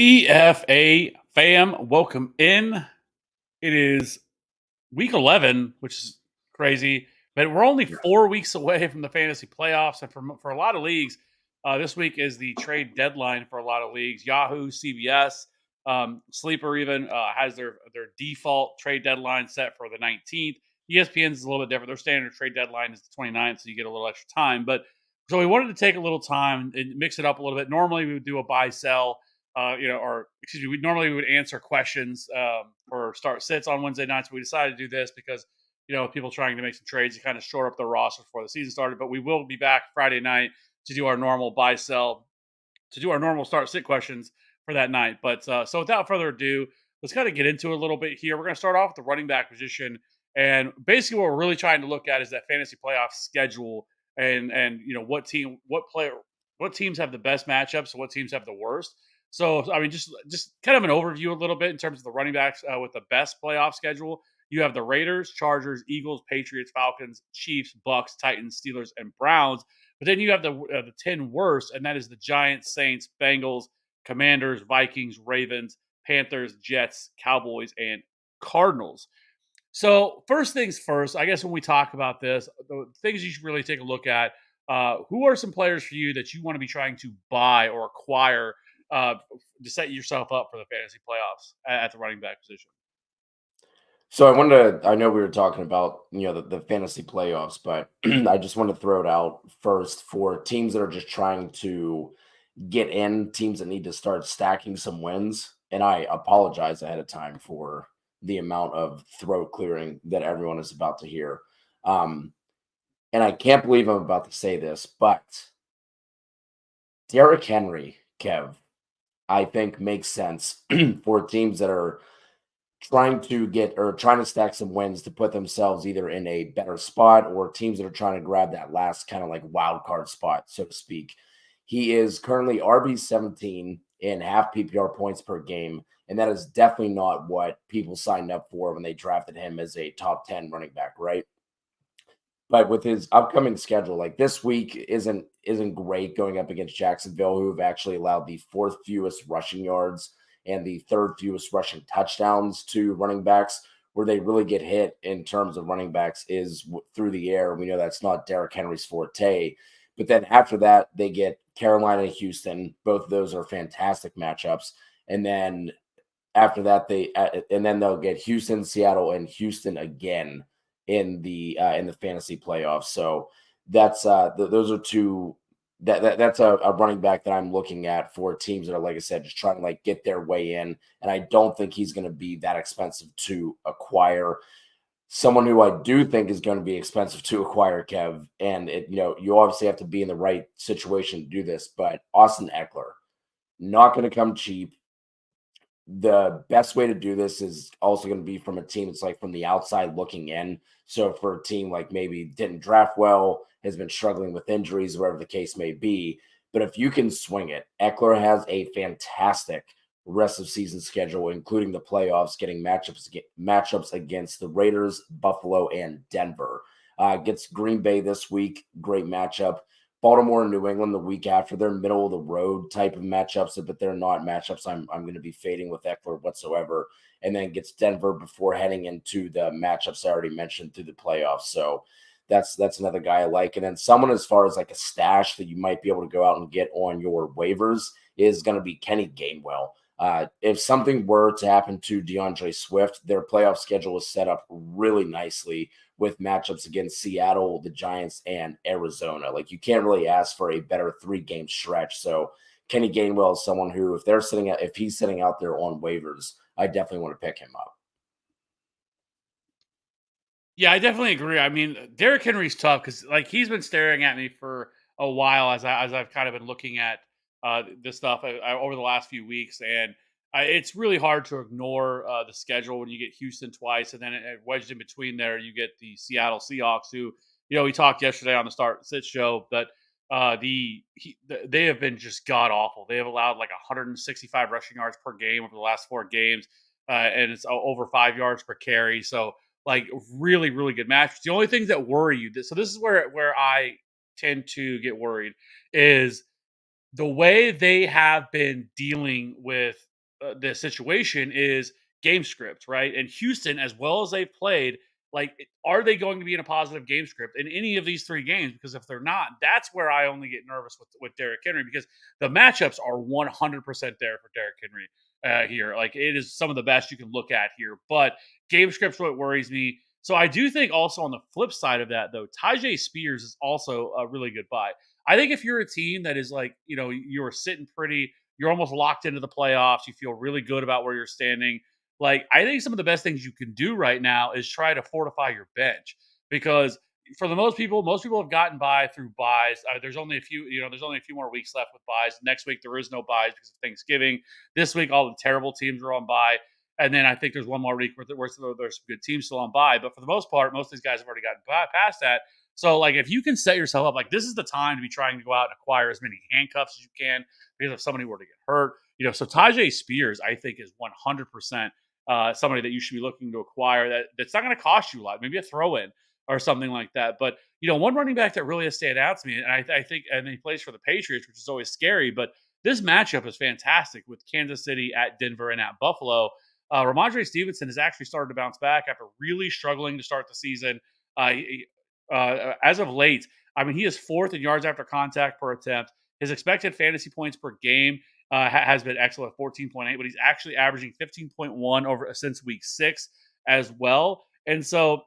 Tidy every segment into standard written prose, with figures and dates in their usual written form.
PFA fam, welcome in. It is week 11, which is crazy, but we're only Yeah. 4 weeks away from the fantasy playoffs. And for a lot of leagues, this week is the trade deadline for a lot of leagues. Yahoo, CBS, Sleeper even has their default trade deadline set for the 19th. ESPN's is a little bit different. Their standard trade deadline is the 29th, so you get a little extra time. But so we wanted to take a little time and mix it up a little bit. Normally, we would do a buy sell or excuse me, we normally would answer questions for start sits on Wednesday nights. But we decided to do this because people trying to make some trades to kind of shore up the roster before the season started. But we will be back Friday night to do our normal buy sell, to do our normal start sit questions for that night. But so without further ado, let's kind of get into it a little bit here. We're going to start off with the running back position, and basically what we're really trying to look at is that fantasy playoff schedule and what teams have the best matchups and what teams have the worst. So I mean, just kind of an overview a little bit in terms of the running backs with the best playoff schedule. You have the Raiders, Chargers, Eagles, Patriots, Falcons, Chiefs, Bucks, Titans, Steelers, and Browns. But then you have the 10 worst, and that is the Giants, Saints, Bengals, Commanders, Vikings, Ravens, Panthers, Jets, Cowboys, and Cardinals. So first things first, I guess when we talk about this, the things you should really take a look at. Who are some players for you that you want to be trying to buy or acquire uh, to set yourself up for the fantasy playoffs at the running back position? So I know we were talking about, the fantasy playoffs, but I just want to throw it out first for teams that are just trying to get in, teams that need to start stacking some wins. And I apologize ahead of time for the amount of throat clearing that everyone is about to hear. Um, and I can't believe I'm about to say this, but Derrick Henry, Kev, I think makes sense for teams that are trying to stack some wins to put themselves either in a better spot or teams that are trying to grab that last kind of like wild card spot, so to speak. He is currently RB 17 in half PPR points per game, and that is definitely not what people signed up for when they drafted him as a top 10 running back, right? But with his upcoming schedule, like this week isn't great going up against Jacksonville, who have actually allowed the fourth fewest rushing yards and the third fewest rushing touchdowns to running backs. Where they really get hit in terms of running backs is through the air. We know that's not Derrick Henry's forte. But then after that, they get Carolina and Houston. Both of those are fantastic matchups. And then after that, they'll get Houston, Seattle, and Houston again in the fantasy playoffs. So that's those are two that's a running back that I'm looking at for teams that are, like I said, just trying to like get their way in. And I don't think he's going to be that expensive to acquire. Someone who I do think is going to be expensive to acquire, Kev, and you obviously have to be in the right situation to do this, but Austin Eckler, not going to come cheap. The best way to do this is also going to be from a team that's like from the outside looking in. So for a team like maybe didn't draft well, has been struggling with injuries, whatever the case may be. But if you can swing it, Eckler has a fantastic rest of season schedule, including the playoffs, getting matchups against the Raiders, Buffalo, and Denver. Gets Green Bay this week, great matchup. Baltimore and New England the week after. They're middle of the road type of matchups, but they're not matchups I'm going to be fading with Eckler whatsoever. And then gets Denver before heading into the matchups I already mentioned through the playoffs. So that's another guy I like. And then someone as far as like a stash that you might be able to go out and get on your waivers is going to be Kenny Gainwell. If something were to happen to DeAndre Swift, their playoff schedule is set up really nicely with matchups against Seattle, the Giants, and Arizona. Like you can't really ask for a better 3-game stretch. So Kenny Gainwell is someone who, if he's sitting out there on waivers, I definitely want to pick him up. Yeah, I definitely agree. I mean, Derrick Henry's tough because like he's been staring at me for a while as I've kind of been looking at this stuff over the last few weeks, and it's really hard to ignore the schedule when you get Houston twice, and then wedged in between there, you get the Seattle Seahawks, who we talked yesterday on the Start Sit show, but they have been just god awful. They have allowed like 165 rushing yards per game over the last 4 games, and it's over 5 yards per carry. So like really, really good match. The only things that worry you, so this is where I tend to get worried, is the way they have been dealing with the situation is game script, right? And Houston, as well as they've played, like, are they going to be in a positive game script in any of these three games? Because if they're not, that's where I only get nervous with Derrick Henry, because the matchups are 100% there for Derrick Henry here. Like, it is some of the best you can look at here, but game script's what worries me. So I do think also on the flip side of that, though, Tyjae Spears is also a really good buy. I think if you're a team that is like, you're sitting pretty, you're almost locked into the playoffs, you feel really good about where you're standing. Like, I think some of the best things you can do right now is try to fortify your bench, because for the most people have gotten by through buys. There's only a few, there's only a few more weeks left with buys. Next week there is no buys because of Thanksgiving. This week all the terrible teams are on buy. And then I think there's one more week where there's some good teams still on bye. But for the most part, most of these guys have already gotten past that. So, like, if you can set yourself up, like, this is the time to be trying to go out and acquire as many handcuffs as you can, because if somebody were to get hurt, so Tyjae Spears, I think, is 100% somebody that you should be looking to acquire that's not going to cost you a lot, maybe a throw in or something like that. But, one running back that really has stayed out to me, and I think, and he plays for the Patriots, which is always scary, but this matchup is fantastic with Kansas City at Denver and at Buffalo. Ramondre Stevenson has actually started to bounce back after really struggling to start the season. As of late, I mean, he is fourth in yards after contact per attempt. His expected fantasy points per game has been excellent, 14.8, but he's actually averaging 15.1 over since week 6 as well. And so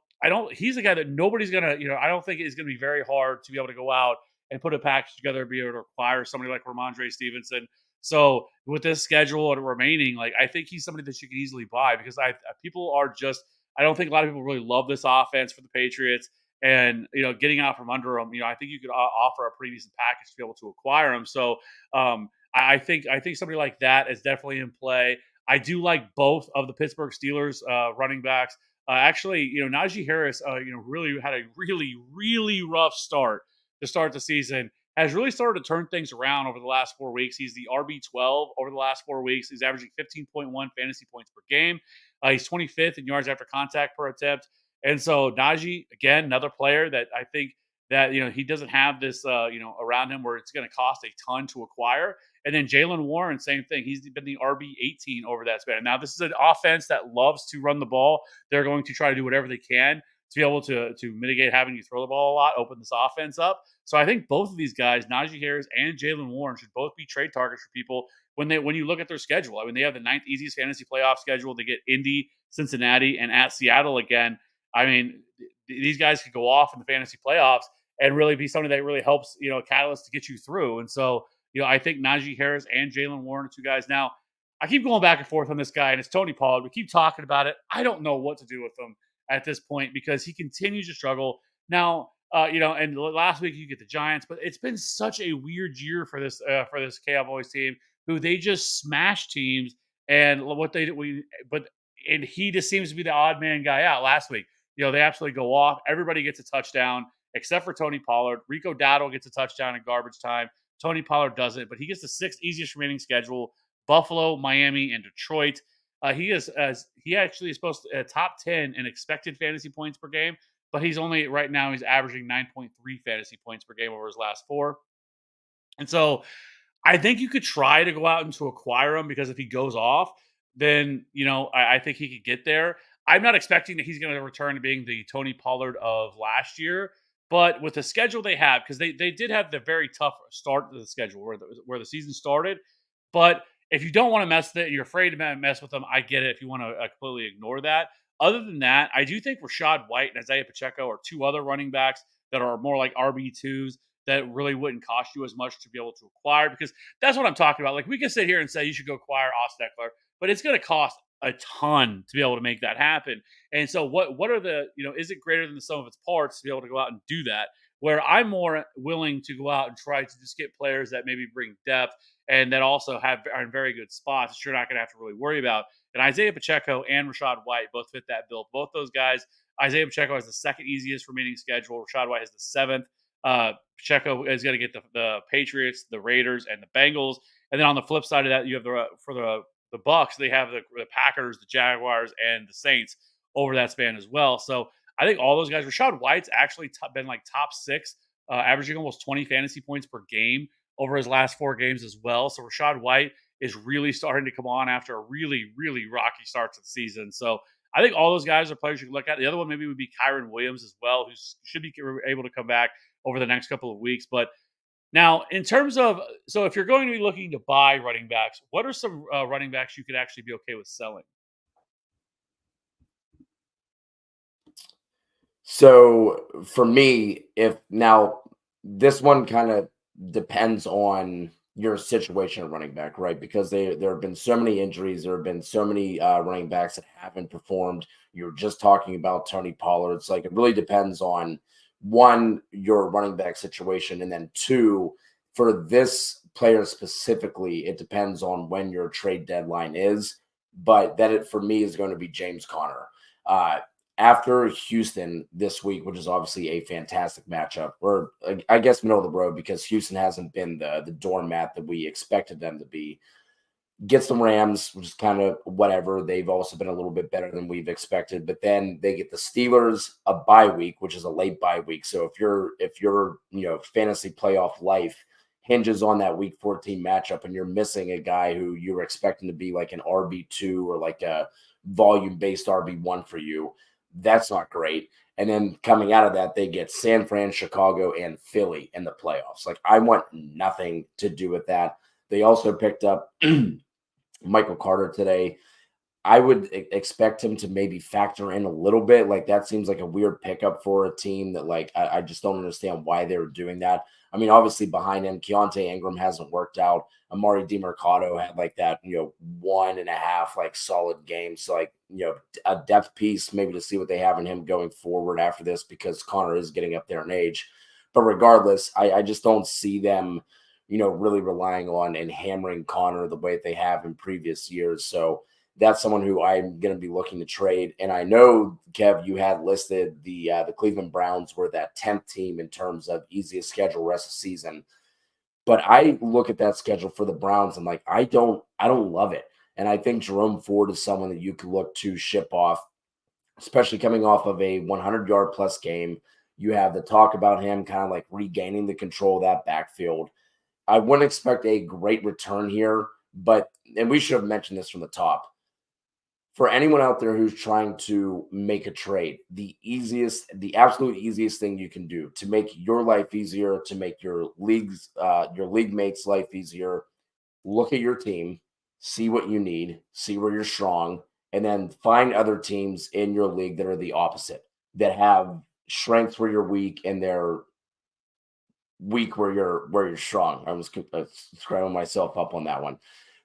he's a guy that nobody's gonna, I don't think it's gonna be very hard to be able to go out and put a package together and be able to acquire somebody like Ramondre Stevenson. So with this schedule and remaining, like, I think he's somebody that you can easily buy, because people are just, I don't think a lot of people really love this offense for the Patriots. And, getting out from under them, I think you could offer a pretty decent package to be able to acquire them. So I think somebody like that is definitely in play. I do like both of the Pittsburgh Steelers running backs. Actually, Najee Harris, really had a really, really rough start to start the season. Has really started to turn things around over the last 4 weeks. He's the RB12 over the last 4 weeks. He's averaging 15.1 fantasy points per game. He's 25th in yards after contact per attempt. And so Najee, again, another player that I think that, he doesn't have this, around him where it's going to cost a ton to acquire. And then Jaylen Warren, same thing. He's been the RB18 over that span. Now, this is an offense that loves to run the ball. They're going to try to do whatever they can to be able to mitigate having you throw the ball a lot, open this offense up. So I think both of these guys, Najee Harris and Jaylen Warren, should both be trade targets for people when you look at their schedule. I mean, they have the 9th easiest fantasy playoff schedule. They get Indy, Cincinnati, and at Seattle again. I mean, these guys could go off in the fantasy playoffs and really be something that really helps, a catalyst to get you through. And so, I think Najee Harris and Jaylen Warren are two guys. Now, I keep going back and forth on this guy, and it's Tony Pollard. We keep talking about it. I don't know what to do with him at this point, because he continues to struggle. Now, and last week you get the Giants, but it's been such a weird year for this Cowboys team, who they just smash teams. And and he just seems to be the odd man guy out. Last week, they absolutely go off. Everybody gets a touchdown except for Tony Pollard. Rico Dowdle gets a touchdown in garbage time. Tony Pollard doesn't, but he gets the 6th easiest remaining schedule: Buffalo, Miami, and Detroit. He actually is supposed to top 10 in expected fantasy points per game, but he's averaging 9.3 fantasy points per game over his last 4. And so I think you could try to go out and to acquire him, because if he goes off, then, I think he could get there. I'm not expecting that he's going to return to being the Tony Pollard of last year, but with the schedule they have, because they did have the very tough start to the schedule where the season started. But if you don't want to mess with it, you're afraid to mess with them, I get it if you want to completely ignore that. Other than that, I do think Rachaad White and Isaiah Pacheco are two other running backs that are more like RB2s that really wouldn't cost you as much to be able to acquire, because that's what I'm talking about. Like, we can sit here and say you should go acquire Austin Eckler, but it's going to cost a ton to be able to make that happen. And so what are the, is it greater than the sum of its parts to be able to go out and do that? Where I'm more willing to go out and try to just get players that maybe bring depth and that also are in very good spots that you're not going to have to really worry about. And Isaiah Pacheco and Rachaad White both fit that bill. Both those guys, Isaiah Pacheco has the 2nd easiest remaining schedule. Rachaad White has the 7th. Pacheco is going to get the Patriots, the Raiders, and the Bengals. And then on the flip side of that, you have the Bucks. They have the Packers, the Jaguars, and the Saints over that span as well. So I think all those guys. Rachaad White's actually been like top 6, averaging almost 20 fantasy points per game over his last 4 games as well. So Rachaad White is really starting to come on after a really, really rocky start to the season. So I think all those guys are players you can look at. The other one maybe would be Kyron Williams as well, who should be able to come back over the next couple of weeks. But now, in terms of, so if you're going to be looking to buy running backs, what are some running backs you could actually be okay with selling? So for me, if now this one kind of depends on your situation at running back, right? Because there have been so many injuries, there have been so many running backs that haven't performed. You're just talking about Tony Pollard. It's like it really depends on one, your running back situation, and then two, for this player specifically, it depends on when your trade deadline is. But that it for me is going to be James Conner. Uh, After Houston this week, which is obviously a fantastic matchup, or I guess middle of the road because Houston hasn't been the doormat that we expected them to be. Gets the Rams, which is kind of whatever. They've also been a little bit better than we've expected, but then they get the Steelers a bye week, which is a late bye week. So if your fantasy playoff life hinges on that week 14 matchup and you're missing a guy who you were expecting to be like an RB2 or like a volume based RB1 for you, that's not great. And then coming out of that, they get San Fran, Chicago, and Philly in the playoffs. Like I want nothing to do with that. They also picked up Michael Carter today. I would expect him to maybe factor in a little bit. Like that seems like a weird pickup for a team that like I just don't understand why they were doing that. I mean, obviously behind him, Keontae Ingram hasn't worked out. Amari DiMercado had like that, 1.5 like solid games. So like, a depth piece maybe to see what they have in him going forward after this because Connor is getting up there in age. But regardless, I just don't see them, really relying on and hammering Connor the way that they have in previous years. So that's someone who I'm going to be looking to trade. And I know, Kev, you had listed the Cleveland Browns were that 10th team in terms of easiest schedule rest of season. But I look at that schedule for the Browns and like I don't love it. And I think Jerome Ford is someone that you could look to ship off, especially coming off of a 100-yard plus game. You have the talk about him kind of like regaining the control of that backfield. I wouldn't expect a great return here, but and we should have mentioned this from the top for anyone out there who's trying to make a trade, the absolute easiest thing you can do to make your life easier, to make your league mates' life easier, look at your team, see what you need, see where you're strong, and then find other teams in your league that are the opposite, that have strengths where you're weak and they're weak where you're strong. I was screwing myself up on that one.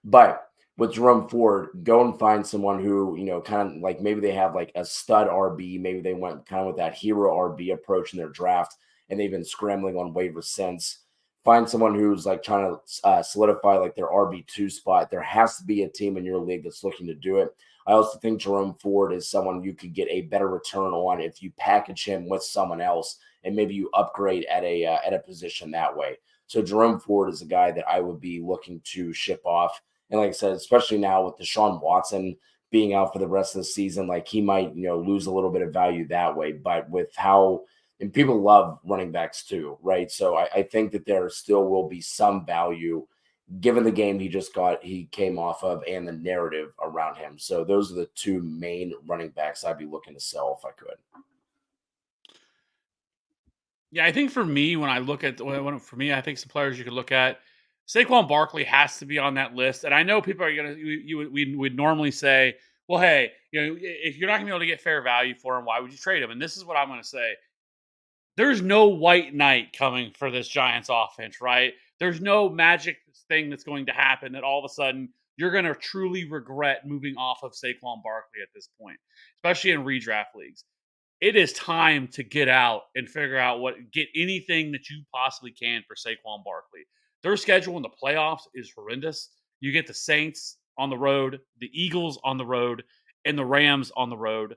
But with Jerome Ford, go and find someone who, kind of like maybe they have like a stud RB. Maybe they went kind of with that hero RB approach in their draft and they've been scrambling on waivers since. Find someone who's like trying to solidify like their RB2 spot. There has to be a team in your league that's looking to do it. I also think Jerome Ford is someone you could get a better return on if you package him with someone else and maybe you upgrade at a position that way. So Jerome Ford is a guy that I would be looking to ship off. And like I said, especially now with Deshaun Watson being out for the rest of the season, like he might, lose a little bit of value that way. But with how and people love running backs too, right? So I think that there still will be some value given the game he came off of and the narrative around him. So those are the two main running backs I'd be looking to sell if I could. Yeah, I think for me, when I look at for me, I think some players you could look at. Saquon Barkley has to be on that list, and I know people are gonna we would normally say, well, hey, if you're not gonna be able to get fair value for him, why would you trade him? And this is what I'm gonna say: there's no white knight coming for this Giants offense, right? There's no magic thing that's going to happen that all of a sudden you're going to truly regret moving off of Saquon Barkley at this point, especially in redraft leagues. It is time to get out and figure out get anything that you possibly can for Saquon Barkley. Their schedule in the playoffs is horrendous. You get the Saints on the road, the Eagles on the road, and the Rams on the road,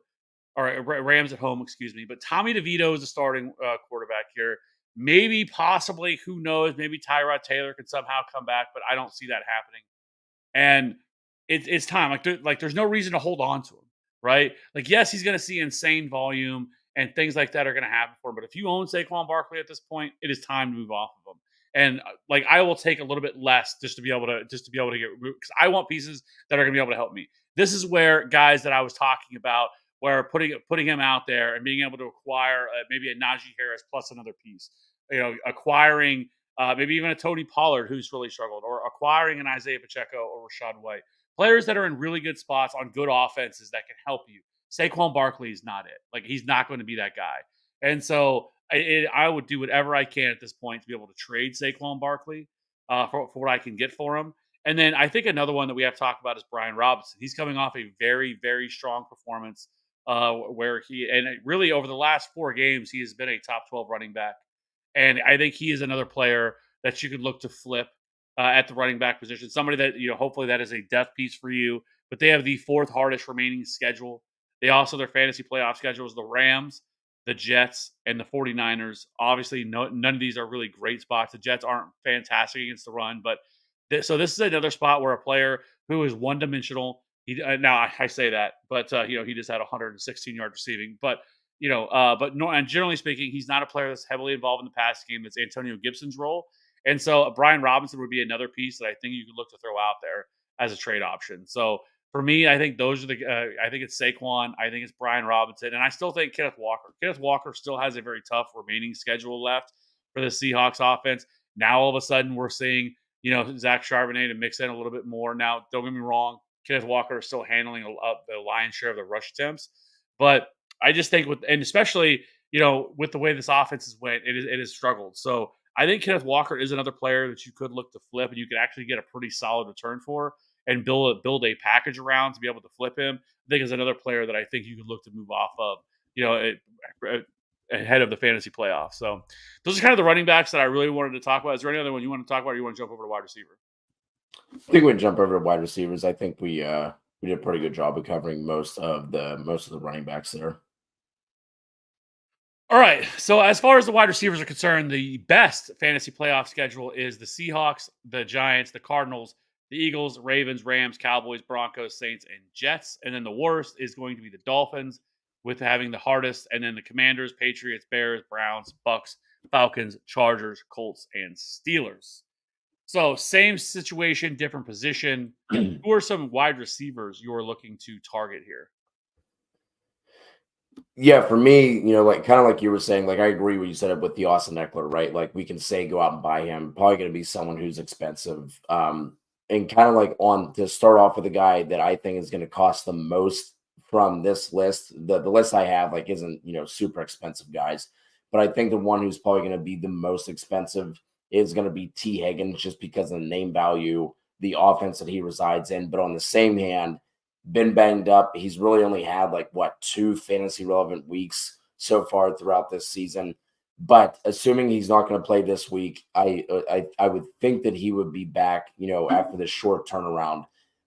or Rams at home, excuse me. But Tommy DeVito is the starting quarterback here. Maybe, possibly, who knows? Maybe Tyrod Taylor could somehow come back, but I don't see that happening. And it's time. There's no reason to hold on to him, right? Like, yes, he's going to see insane volume and things like that are going to happen for him. But if you own Saquon Barkley at this point, it is time to move off of him. And like I will take a little bit less just to be able to get because I want pieces that are going to be able to help me. This is where guys that I was talking about, where putting him out there and being able to acquire maybe a Najee Harris plus another piece, acquiring maybe even a Tony Pollard who's really struggled, or acquiring an Isaiah Pacheco or Rashad White, players that are in really good spots on good offenses that can help you. Saquon Barkley is not it. Like he's not going to be that guy. And so I would do whatever I can at this point to be able to trade Saquon Barkley for what I can get for him. And then I think another one that we have to talk about is Brian Robinson. He's coming off a very, very strong performance where really over the last 4 games, he has been a top 12 running back. And I think he is another player that you could look to flip at the running back position. Somebody that, hopefully that is a depth piece for you. But they have the 4th hardest remaining schedule. They also, their fantasy playoff schedule is the Rams, the Jets, and the 49ers. Obviously, none of these are really great spots. The Jets aren't fantastic against the run, but so this is another spot where a player who is one-dimensional. Now I say that, but he just had 116 yards receiving. But and generally speaking, he's not a player that's heavily involved in the pass game. That's Antonio Gibson's role, and so Brian Robinson would be another piece that I think you could look to throw out there as a trade option. So for me, I think those are I think it's Saquon. I think it's Brian Robinson. And I still think Kenneth Walker. Kenneth Walker still has a very tough remaining schedule left for the Seahawks offense. Now, all of a sudden, we're seeing, Zach Charbonnet to mix in a little bit more. Now, don't get me wrong. Kenneth Walker is still handling the lion's share of the rush attempts. But I just think especially, with the way this offense has went, it has struggled. So I think Kenneth Walker is another player that you could look to flip and you could actually get a pretty solid return for and build a package around to be able to flip him. I think is another player that I think you could look to move off of, ahead of the fantasy playoffs. So those are kind of the running backs that I really wanted to talk about. Is there any other one you want to talk about, or you want to jump over to wide receiver? I think we jump over to wide receivers. I think we did a pretty good job of covering most of the running backs there. All right. So as far as the wide receivers are concerned, the best fantasy playoff schedule is the Seahawks, the Giants, the Cardinals, the Eagles, Ravens, Rams, Cowboys, Broncos, Saints, and Jets. And then the worst is going to be the Dolphins with having the hardest. And then the Commanders, Patriots, Bears, Browns, Bucks, Falcons, Chargers, Colts, and Steelers. So same situation, different position. Who are some wide receivers you are looking to target here? Yeah, for me, kind of like you were saying, I agree what you said with the Austin Eckler, right? Like we can say go out and buy him. Probably going to be someone who's expensive. And kind of like to start off with a guy that I think is going to cost the most from this list. The list I have isn't super expensive guys, but I think the one who's probably going to be the most expensive is going to be T. Higgins, just because of the name value, the offense that he resides in. But on the same hand, been banged up. He's really only had 2 fantasy relevant weeks so far throughout this season. But assuming he's not going to play this week, I would think that he would be back, after this short turnaround.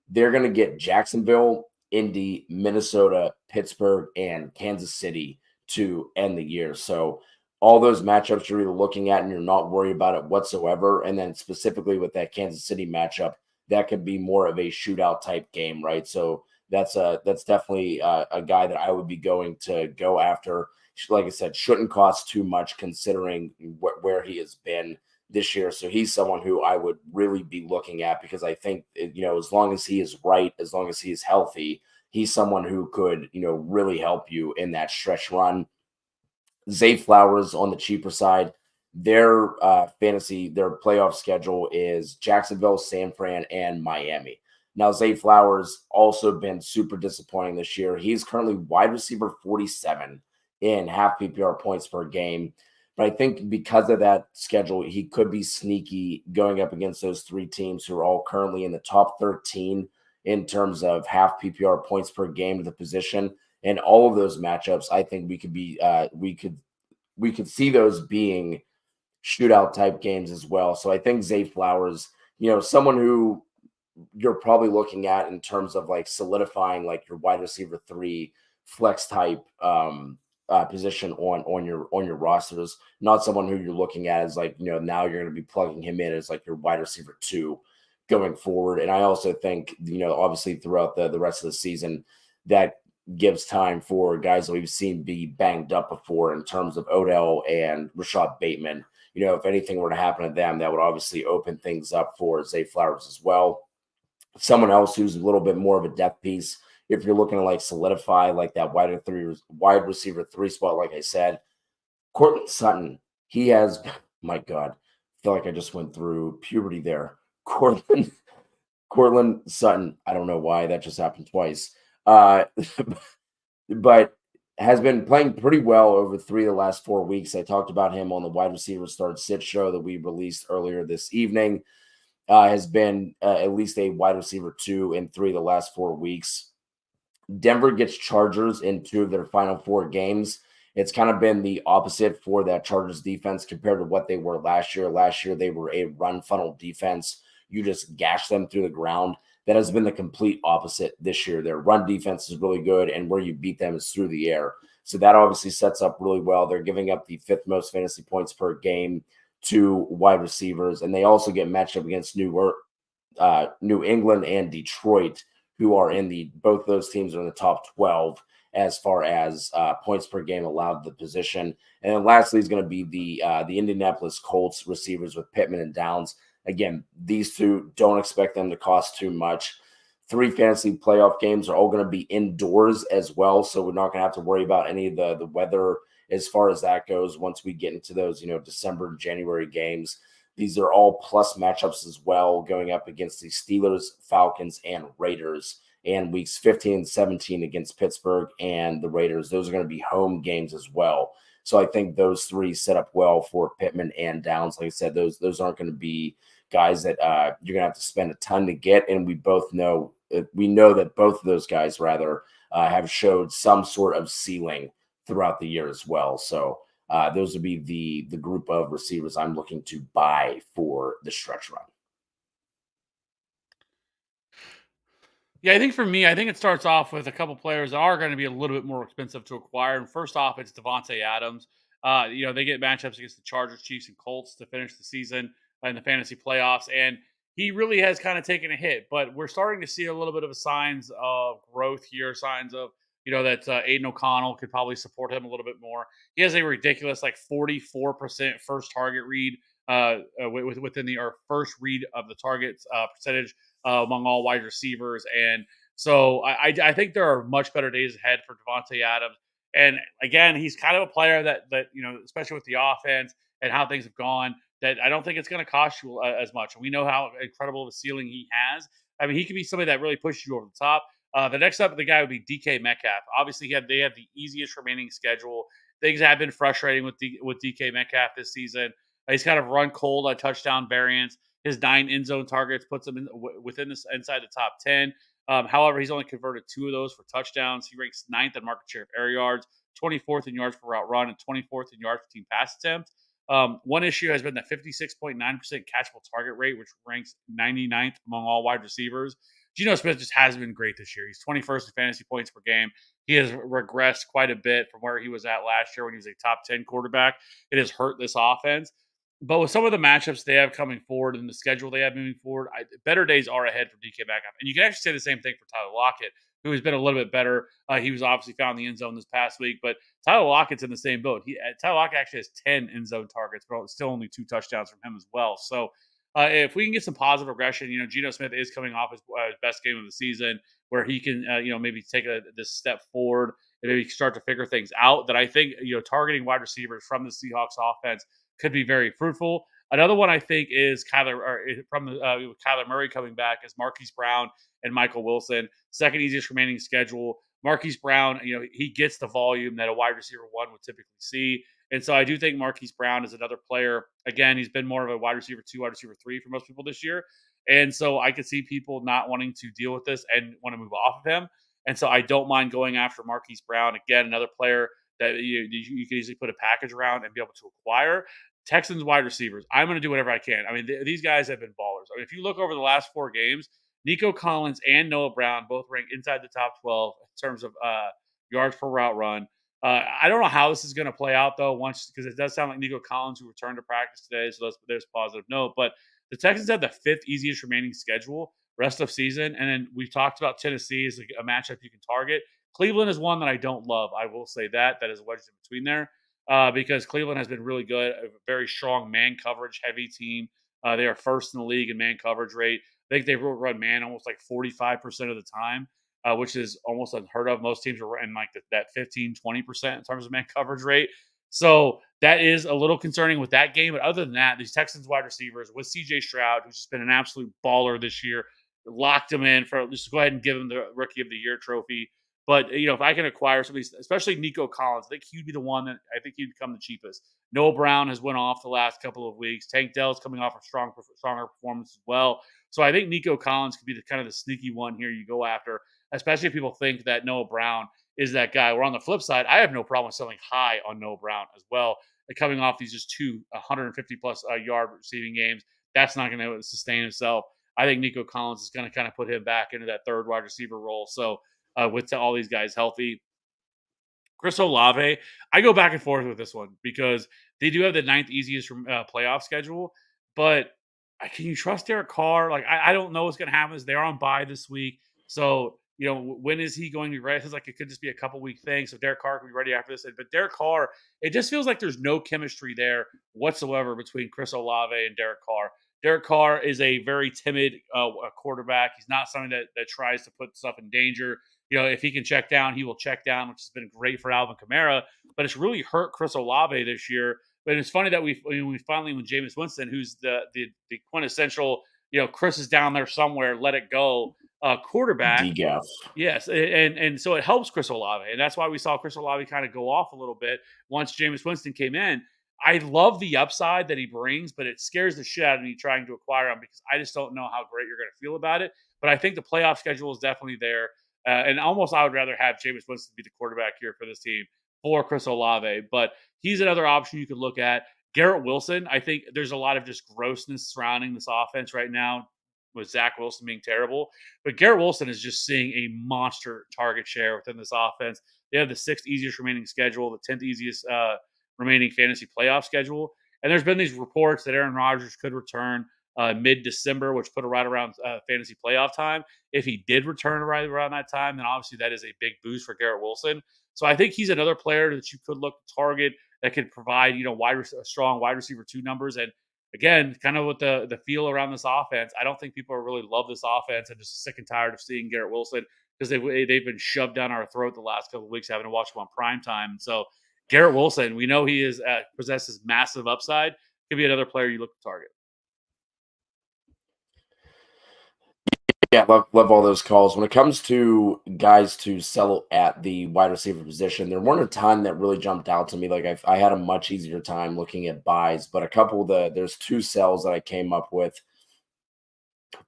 They're going to get Jacksonville, Indy, Minnesota, Pittsburgh, and Kansas City to end the year. So all those matchups you're either looking at and you're not worried about it whatsoever. And then specifically with that Kansas City matchup, that could be more of a shootout type game, right? So that's definitely a guy that I would be going to go after. Like I said, shouldn't cost too much considering where he has been this year. So he's someone who I would really be looking at, because I think, as long as he is right, as long as he is healthy, he's someone who could, really help you in that stretch run. Zay Flowers on the cheaper side. Their playoff schedule is Jacksonville, San Fran, and Miami. Now, Zay Flowers also been super disappointing this year. He's currently wide receiver 47 in half PPR points per game. But I think because of that schedule, he could be sneaky going up against those 3 teams who are all currently in the top 13 in terms of half PPR points per game to the position. And all of those matchups, I think we could see those being shootout type games as well. So I think Zay Flowers, someone who you're probably looking at in terms of solidifying your wide receiver 3 flex type position on your rosters, not someone who you're looking at as now you're going to be plugging him in as your wide receiver 2 going forward. And I also think, obviously throughout the rest of the season, that gives time for guys that we've seen be banged up before in terms of Odell and Rashad Bateman, if anything were to happen to them, that would obviously open things up for Zay Flowers as well. Someone else who's a little bit more of a depth piece, if you're looking to like solidify like that wide receiver 3 spot, like I said, Courtland Sutton, he has, my God, I feel like I just went through puberty there. Courtland Sutton, I don't know why that just happened twice, but has been playing pretty well over 3 of the last 4 weeks. I talked about him on the Wide Receiver Start Sit show that we released earlier this evening. Has been at least a wide receiver 2 in 3 of the last 4 weeks. Denver gets Chargers in 2 of their final 4 games. It's kind of been the opposite for that Chargers defense compared to what they were last year. Last year, they were a run funnel defense. You just gash them through the ground. That has been the complete opposite this year. Their run defense is really good, and where you beat them is through the air. So that obviously sets up really well. They're giving up the 5th most fantasy points per game to wide receivers, and they also get matched up against New England and Detroit, who are both of those teams are in the top 12 as far as points per game allowed to the position. And then lastly is going to be the Indianapolis Colts receivers with Pittman and Downs. Again, these 2, don't expect them to cost too much. 3 fantasy playoff games are all going to be indoors as well, so we're not going to have to worry about any of the weather as far as that goes once we get into those, December and January games. These are all plus matchups as well, going up against the Steelers, Falcons, and Raiders. And weeks 15 and 17 against Pittsburgh and the Raiders. Those are going to be home games as well. So I think those 3 set up well for Pittman and Downs. Like I said, those aren't going to be guys that you're going to have to spend a ton to get. And we know that both of those guys have showed some sort of ceiling throughout the year as well. So those would be the group of receivers I'm looking to buy for the stretch run. Yeah, I think for me, I think it starts off with a couple players that are going to be a little bit more expensive to acquire. And first off, it's Devontae Adams. They get matchups against the Chargers, Chiefs, and Colts to finish the season in the fantasy playoffs. And he really has kind of taken a hit, but we're starting to see a little bit of signs of growth here, signs of, that Aiden O'Connell could probably support him a little bit more. He has a ridiculous, like 44% first target read within our first read of the targets percentage among all wide receivers. And so I think there are much better days ahead for Devontae Adams. And again, he's kind of a player that especially with the offense and how things have gone, that I don't think it's going to cost you as much. And we know how incredible of a ceiling he has. I mean, he could be somebody that really pushes you over the top. The next up, the guy would be DK Metcalf. Obviously, they have the easiest remaining schedule. Things have been frustrating with DK Metcalf this season. He's kind of run cold on touchdown variance. His 9 end zone targets puts him inside the top 10. However, he's only converted 2 of those for touchdowns. He ranks 9th in market share of air yards, 24th in yards per route run, and 24th in yards per team pass attempts. One issue has been the 56.9% catchable target rate, which ranks 99th among all wide receivers. Geno Smith just hasn't been great this year. He's 21st in fantasy points per game. He has regressed quite a bit from where he was at last year when he was a top 10 quarterback. It has hurt this offense. But with some of the matchups they have coming forward and the schedule they have moving forward, better days are ahead for DK Metcalf. And you can actually say the same thing for Tyler Lockett, who has been a little bit better. He was obviously found in the end zone this past week, but Tyler Lockett's in the same boat. Tyler Lockett actually has 10 end zone targets, but still only 2 touchdowns from him as well. So if we can get some positive regression, Geno Smith is coming off his best game of the season, where he can, maybe take this step forward and maybe start to figure things out. That I think, targeting wide receivers from the Seahawks offense could be very fruitful. Another one I think is with Kyler Murray coming back is Marquise Brown and Michael Wilson. Second easiest remaining schedule. Marquise Brown, he gets the volume that a wide receiver 1 would typically see. And so I do think Marquise Brown is another player. Again, he's been more of a wide receiver 2, wide receiver 3 for most people this year. And so I could see people not wanting to deal with this and want to move off of him. And so I don't mind going after Marquise Brown. Again, another player that you can easily put a package around and be able to acquire. Texans wide receivers, I'm going to do whatever I can. I mean, these guys have been ballers. I mean, if you look over the last 4 games, Nico Collins and Noah Brown both rank inside the top 12 in terms of yards per route run. I don't know how this is going to play out, though, because it does sound like Nico Collins, who returned to practice today, so there's a positive note. But the Texans have the 5th easiest remaining schedule rest of season. And then we've talked about Tennessee as a matchup you can target. Cleveland is one that I don't love. I will say that is wedged in between there. because Cleveland has been really good, a very strong man coverage heavy team. They are first in the league in man coverage rate. I think they run man almost like 45% of the time, which is almost unheard of. Most teams are running like that 15-20% in terms of man coverage rate. So that is a little concerning with that game. But other than that, these Texans wide receivers with CJ Stroud, who's just been an absolute baller this year, locked him in for just go ahead and give him the Rookie of the Year trophy. But if I can acquire some of these, especially Nico Collins, I think he'd be the one that I think he'd become the cheapest. Noah Brown has went off the last couple of weeks. Tank Dell's coming off a stronger performance as well. So I think Nico Collins could be the kind of the sneaky one here you go after, especially if people think that Noah Brown is that guy. Where on the flip side, I have no problem selling high on Noah Brown as well. Coming off these just two 150 plus yard receiving games, that's not going to sustain himself. I think Nico Collins is going to kind of put him back into that third wide receiver role. So with all these guys healthy, Chris Olave, I go back and forth with this one because they do have the ninth easiest playoff schedule, but can you trust Derek Carr? Like, I don't know what's going to happen. They're on bye this week. So, when is he going to be ready? It's like it could just be a couple week thing. So Derek Carr can be ready after this. But Derek Carr, it just feels like there's no chemistry there whatsoever between Chris Olave and Derek Carr. Derek Carr is a very timid quarterback. He's not something that tries to put stuff in danger. If he can check down, he will check down, which has been great for Alvin Kamara. But it's really hurt Chris Olave this year. But it's funny that we finally, with Jameis Winston, who's the quintessential, Chris is down there somewhere, let it go quarterback. DGAF. Yes, and so it helps Chris Olave, and that's why we saw Chris Olave kind of go off a little bit once Jameis Winston came in. I love the upside that he brings, but it scares the shit out of me trying to acquire him because I just don't know how great you're going to feel about it. But I think the playoff schedule is definitely there. And almost I would rather have Jameis Winston be the quarterback here for this team for Chris Olave. But he's another option you could look at. Garrett Wilson, I think there's a lot of just grossness surrounding this offense right now with Zach Wilson being terrible. But Garrett Wilson is just seeing a monster target share within this offense. They have the 6th easiest remaining schedule, the 10th easiest remaining fantasy playoff schedule. And there's been these reports that Aaron Rodgers could return mid-December, which put it right around fantasy playoff time. If he did return right around that time, then obviously that is a big boost for Garrett Wilson. So I think he's another player that you could look to target that could provide, strong wide receiver 2 numbers. And again, kind of with the feel around this offense, I don't think people really love this offense and just sick and tired of seeing Garrett Wilson because they've been shoved down our throat the last couple of weeks having to watch him on prime time. So Garrett Wilson, we know he possesses massive upside. Could be another player you look to target. Yeah, love all those calls. When it comes to guys to sell at the wide receiver position, there weren't a ton that really jumped out to me. Like I had a much easier time looking at buys, but there's 2 sells that I came up with.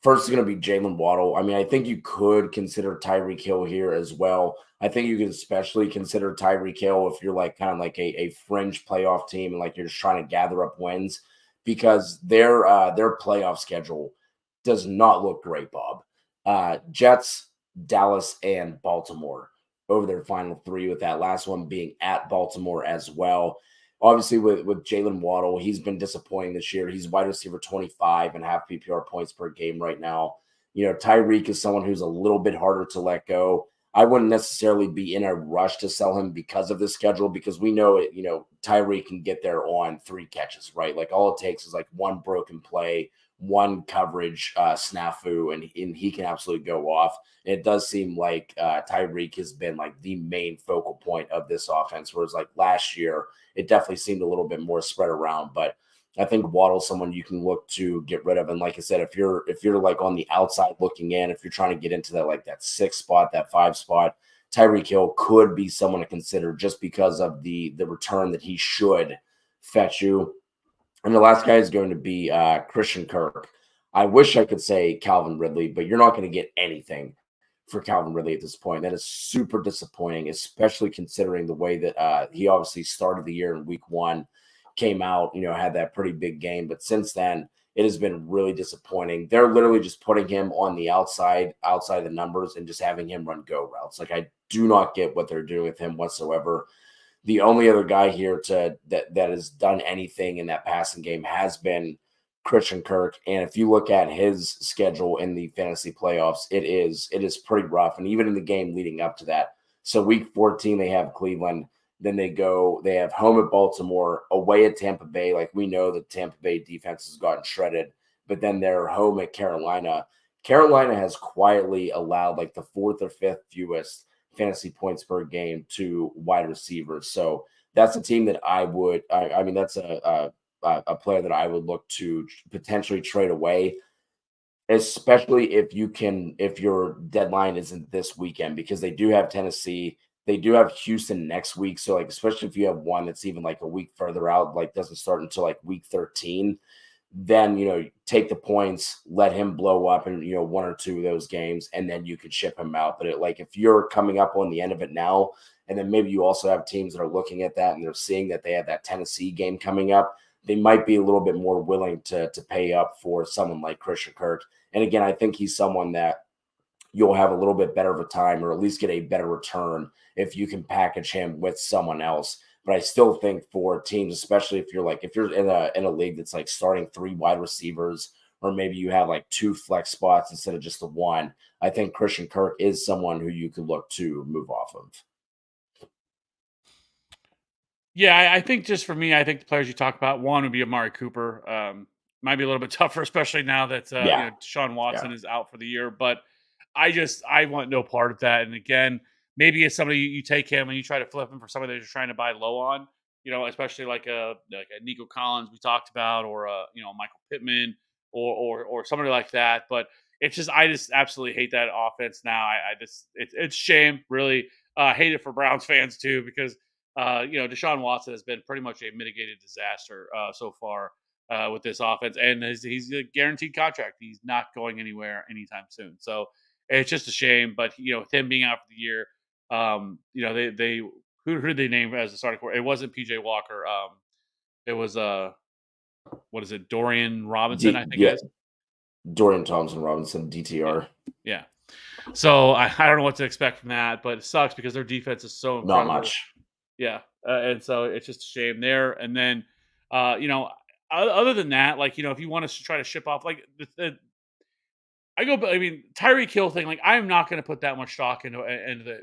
First is going to be Jalen Waddle. I mean, I think you could consider Tyreek Hill here as well. I think you could especially consider Tyreek Hill if you're like kind of like a fringe playoff team and like you're just trying to gather up wins because their playoff schedule does not look great, Bob. Jets, Dallas, and Baltimore over their final 3, with that last one being at Baltimore as well. Obviously, with Jalen Waddle, he's been disappointing this year. He's wide receiver 25 and half PPR points per game right now. Tyreek is someone who's a little bit harder to let go. I wouldn't necessarily be in a rush to sell him because of the schedule, because we know it. Tyreek can get there on 3 catches, right? Like all it takes is like one broken play, one coverage snafu, and he can absolutely go off. And it does seem like Tyreek has been like the main focal point of this offense, whereas like last year, it definitely seemed a little bit more spread around. But I think Waddle's someone you can look to get rid of. And like I said, if you're like on the outside looking in, if you're trying to get into that 6 spot, that 5 spot, Tyreek Hill could be someone to consider just because of the return that he should fetch you. And the last guy is going to be Christian Kirk. I wish I could say Calvin Ridley, but you're not going to get anything for Calvin Ridley at this point. That is super disappointing, especially considering the way that he obviously started the year in week 1, came out, had that pretty big game. But since then, it has been really disappointing. They're literally just putting him on the outside of the numbers and just having him run go routes. Like, I do not get what they're doing with him whatsoever. The only other guy here that has done anything in that passing game has been Christian Kirk. And if you look at his schedule in the fantasy playoffs, it is pretty rough. And even in the game leading up to that. So week 14, they have Cleveland. Then they have home at Baltimore, away at Tampa Bay. Like we know the Tampa Bay defense has gotten shredded, but then they're home at Carolina. Carolina has quietly allowed like the fourth or fifth fewest fantasy points per game to wide receivers. So that's a team that I mean, that's a player that I would look to potentially trade away, especially if your deadline isn't this weekend, because they do have Tennessee, they do have Houston next week. So like, especially if you have one that's even like a week further out, like doesn't start until like week 13, then take the points, let him blow up in one or two of those games, and then you could ship him out. But like if you're coming up on the end of it now, and then maybe you also have teams that are looking at that and they're seeing that they have that Tennessee game coming up, they might be a little bit more willing to pay up for someone like Christian Kirk. And again, I think he's someone that you'll have a little bit better of a time, or at least get a better return if you can package him with someone else. But I still think for teams, especially if you're in a league that's like starting 3 wide receivers, or maybe you have like 2 flex spots instead of just the one, I think Christian Kirk is someone who you could look to move off of. Yeah, I think just for me, I think the players you talk about, one would be Amari Cooper. Might be a little bit tougher, especially now that Yeah. Deshaun Watson Yeah. is out for the year. But I want no part of that. And again, maybe it's somebody you take him and you try to flip him for somebody that you're trying to buy low on. Especially like a Nico Collins we talked about, or Michael Pittman, or somebody like that. But I just absolutely hate that offense now. It's shame, really. Hate it for Browns fans too, because Deshaun Watson has been pretty much a mitigated disaster so far with this offense, and he's a guaranteed contract. He's not going anywhere anytime soon. So it's just a shame. But with him being out for the year, they who did they name as the starting quarterback? It wasn't PJ Walker. It was what is it? Dorian Robinson, I think it is. Dorian Thompson Robinson, DTR. Yeah. So I don't know what to expect from that, but it sucks because their defense is so incredible. Not much. Yeah, and so it's just a shame there. And then, other than that, like if you want to try to ship off, like I mean, Tyreek Hill thing, like I'm not going to put that much stock into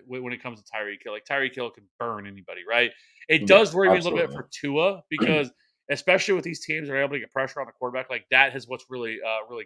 when it comes to Tyreek Hill. Like Tyreek Hill can burn anybody, right? It does worry me a little bit for Tua, because especially with these teams that are able to get pressure on the quarterback, like that is what's really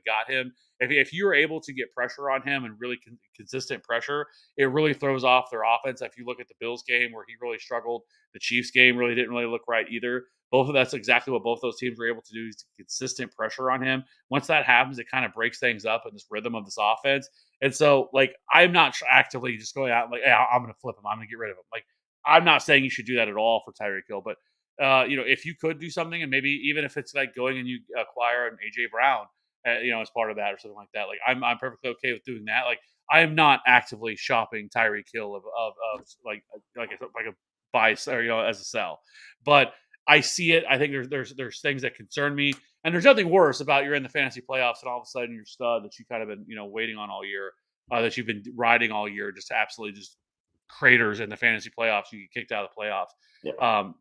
got him. If you were able to get pressure on him and really consistent pressure, it really throws off their offense. If you look at the Bills game where he really struggled, the Chiefs game really didn't really look right either. That's exactly what both those teams were able to do, is consistent pressure on him. Once that happens, it kind of breaks things up in this rhythm of this offense. And so, like, I'm not actively just going out like, hey, I'm going to flip him. I'm going to get rid of him. Like, I'm not saying you should do that at all for Tyreek Hill, but if you could do something, and maybe even if it's like going and you acquire an AJ Brown, as part of that or something like that, like I'm perfectly okay with doing that. Like, I am not actively shopping Tyreek Hill of like a buy, or as a sell, but I see it. I think there's things that concern me, and there's nothing worse about you're in the fantasy playoffs and all of a sudden your stud that you kind of been waiting on all year, that you've been riding all year, just absolutely just craters in the fantasy playoffs. You get kicked out of the playoffs. Yeah.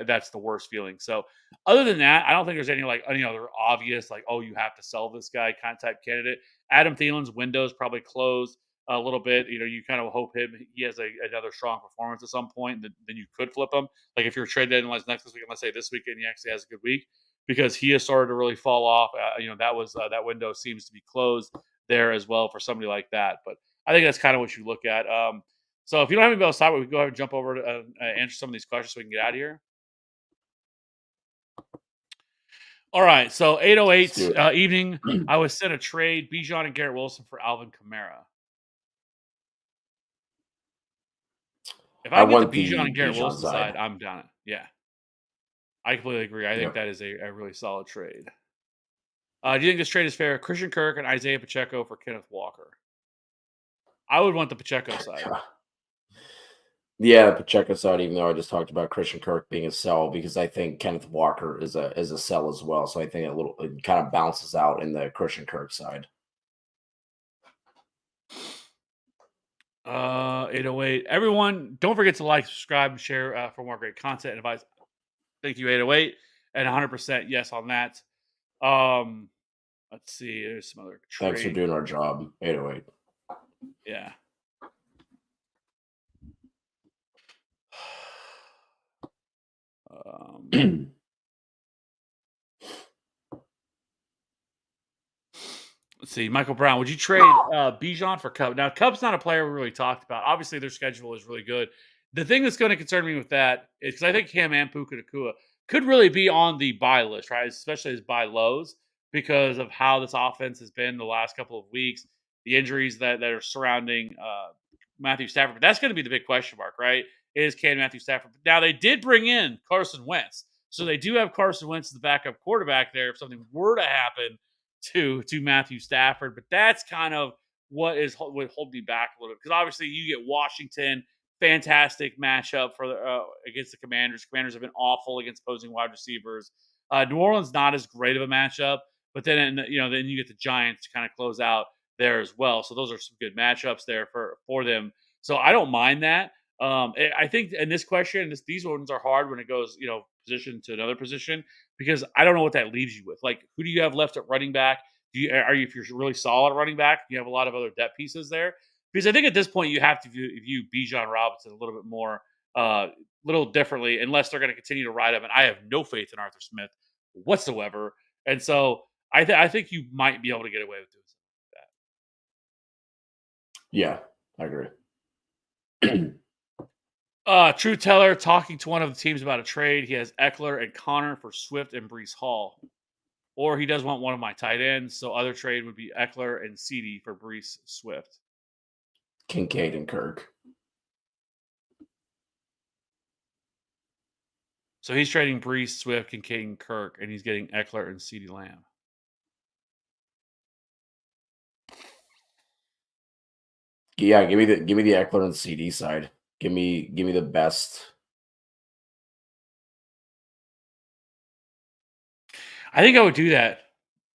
That's the worst feeling. So other than that, I don't think there's any other obvious like, oh, you have to sell this guy kind of type candidate. Adam Thielen's window's probably closed a little bit. You kind of hope he has another strong performance at some point, then you could flip him. Like if you're trading deadline next week, let's say this weekend he actually has a good week, because he has started to really fall off. That window seems to be closed there as well for somebody like that. But I think that's kind of what you look at. So if you don't have anybody else to talk about, we can go ahead and jump over to answer some of these questions so we can get out of here. All right. So 8:08 evening, I was sent a trade: Bijan and Garrett Wilson for Alvin Kamara. If I get the Bijan and Garrett Wilson side, I'm down it. Yeah. I completely agree. I think that is a really solid trade. Do you think this trade is fair? Christian Kirk and Isaiah Pacheco for Kenneth Walker. I would want the Pacheco side. Yeah, Pacheco side, even though I just talked about Christian Kirk being a sell, because I think Kenneth Walker is a sell as well. So I think it kind of bounces out in the Christian Kirk side. 808. Everyone, don't forget to like, subscribe, and share for more great content and advice. Thank you, 808. And 100% yes on that. Let's see. There's some other trade. Thanks for doing our job, 808. Yeah. Let's see, Michael Brown. Would you trade Bijan for Cup? Now, Cup's not a player we really talked about. Obviously, their schedule is really good. The thing that's going to concern me with that is because I think him and Puka Nakua could really be on the buy list, right? Especially as buy lows because of how this offense has been the last couple of weeks, the injuries that are surrounding Matthew Stafford. But that's going to be the big question mark, right? Can Matthew Stafford? Now, they did bring in Carson Wentz. So they do have Carson Wentz as the backup quarterback there if something were to happen to Matthew Stafford, but that's kind of what would hold me back a little bit because obviously you get Washington, fantastic matchup for against the Commanders. Commanders have been awful against opposing wide receivers. New Orleans not as great of a matchup, but then then you get the Giants to kind of close out there as well. So those are some good matchups there for them. So I don't mind that. I think in this question, these ones are hard when it goes position to another position because I don't know what that leaves you with. Like, who do you have left at running back? If you're really solid at running back, you have a lot of other depth pieces there. Because I think at this point you have to view Bijan Robinson a little bit more, little differently, unless they're going to continue to ride him. And I have no faith in Arthur Smith whatsoever. And so I think you might be able to get away with doing something like that. Yeah, I agree. True Teller talking to one of the teams about a trade. He has Eckler and Connor for Swift and Breece Hall. Or he does want one of my tight ends. So other trade would be Eckler and CD for Breece Swift. Kincaid and Kirk. So he's trading Breece, Swift, Kincaid, and Kirk, and he's getting Eckler and CD Lamb. Yeah, give me the Eckler and CD side. Give me the best. I think I would do that.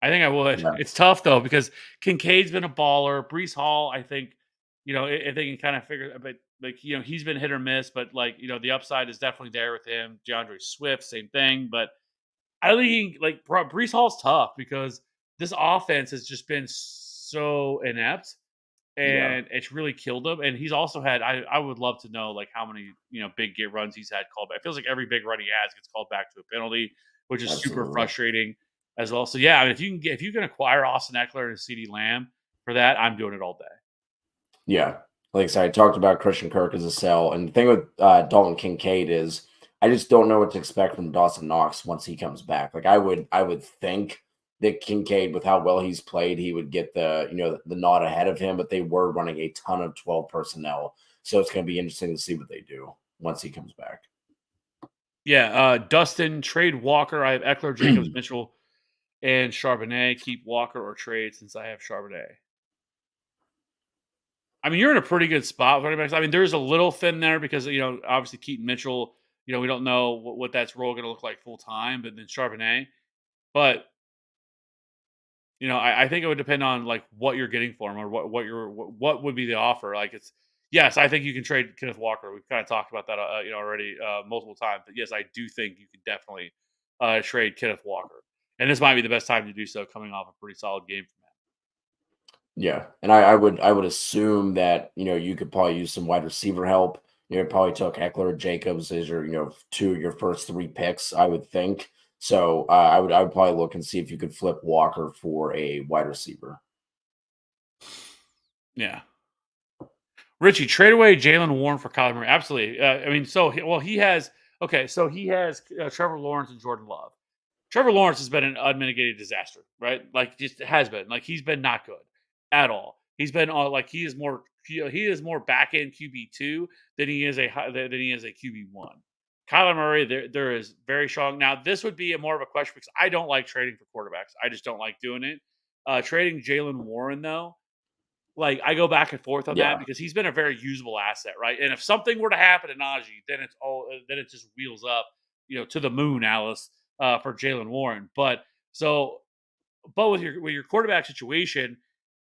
I think I would. Yeah. It's tough though because Kincaid's been a baller. Breece Hall, I think, if they can kind of figure, but he's been hit or miss. But the upside is definitely there with him. DeAndre Swift, same thing. But I think Breece Hall's tough because this offense has just been so inept. And it's really killed him. And he's also had, I would love to know how many, big get runs he's had called back. It feels like every big run he has gets called back to a penalty, which is super frustrating as well. So yeah, I mean, if you can acquire Austin Eckler and CD Lamb for that, I'm doing it all day. Yeah. Like I said, I talked about Christian Kirk as a sell. And the thing with Dalton Kincaid is I just don't know what to expect from Dawson Knox once he comes back. I would think that Kincaid, with how well he's played, he would get the nod ahead of him, but they were running a ton of 12 personnel. So it's going to be interesting to see what they do once he comes back. Yeah. Dustin, trade Walker. I have Eckler, Jacobs, Mitchell, and Charbonnet. Keep Walker or trade since I have Charbonnet. I mean, you're in a pretty good spot. I mean, there's a little thin there because, obviously Keaton Mitchell, we don't know what that's role going to look like full time, but then Charbonnet. But I think it would depend on what you're getting for him or what would be the offer. Yes, I think you can trade Kenneth Walker. We've kind of talked about that, already multiple times. But yes, I do think you can definitely trade Kenneth Walker, and this might be the best time to do so, coming off a pretty solid game from him. Yeah, and I would assume that you could probably use some wide receiver help. Probably took Eckler, Jacobs as your two of your first three picks, I would think. So I would probably look and see if you could flip Walker for a wide receiver. Yeah. Richie, trade away Jaylen Warren for Kyler Murray. Absolutely. I mean, he has Trevor Lawrence and Jordan Love. Trevor Lawrence has been an unmitigated disaster, right? Just has been. He's been not good at all. He's been he is more back end QB2 than he is a QB1. Kyler Murray, there is very strong. Now, this would be more of a question because I don't like trading for quarterbacks. I just don't like doing it. Trading Jaylen Warren, though, I go back and forth on that because he's been a very usable asset, right? And if something were to happen to Najee, then it just wheels up, to the moon, Alice, for Jaylen Warren. But with your quarterback situation,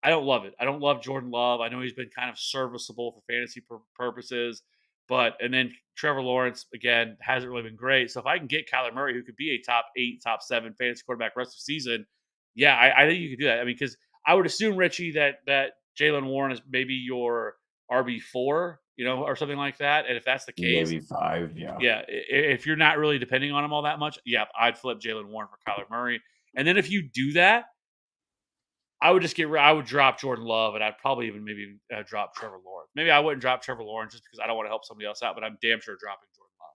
I don't love it. I don't love Jordan Love. I know he's been kind of serviceable for fantasy purposes. And then Trevor Lawrence, again, hasn't really been great. So if I can get Kyler Murray, who could be a top 8, top 7 fantasy quarterback rest of the season, yeah, I think you could do that. I mean, because I would assume, Richie, that Jaylen Warren is maybe your RB4, or something like that. And if that's the case, maybe 5. Yeah. yeah, if you're not really depending on him all that much, yeah, I'd flip Jalen Warren for Kyler Murray. And then if you do that, I would drop Jordan Love, and I'd probably even maybe drop Trevor Lawrence. Maybe I wouldn't drop Trevor Lawrence just because I don't want to help somebody else out, but I'm damn sure dropping Jordan Love.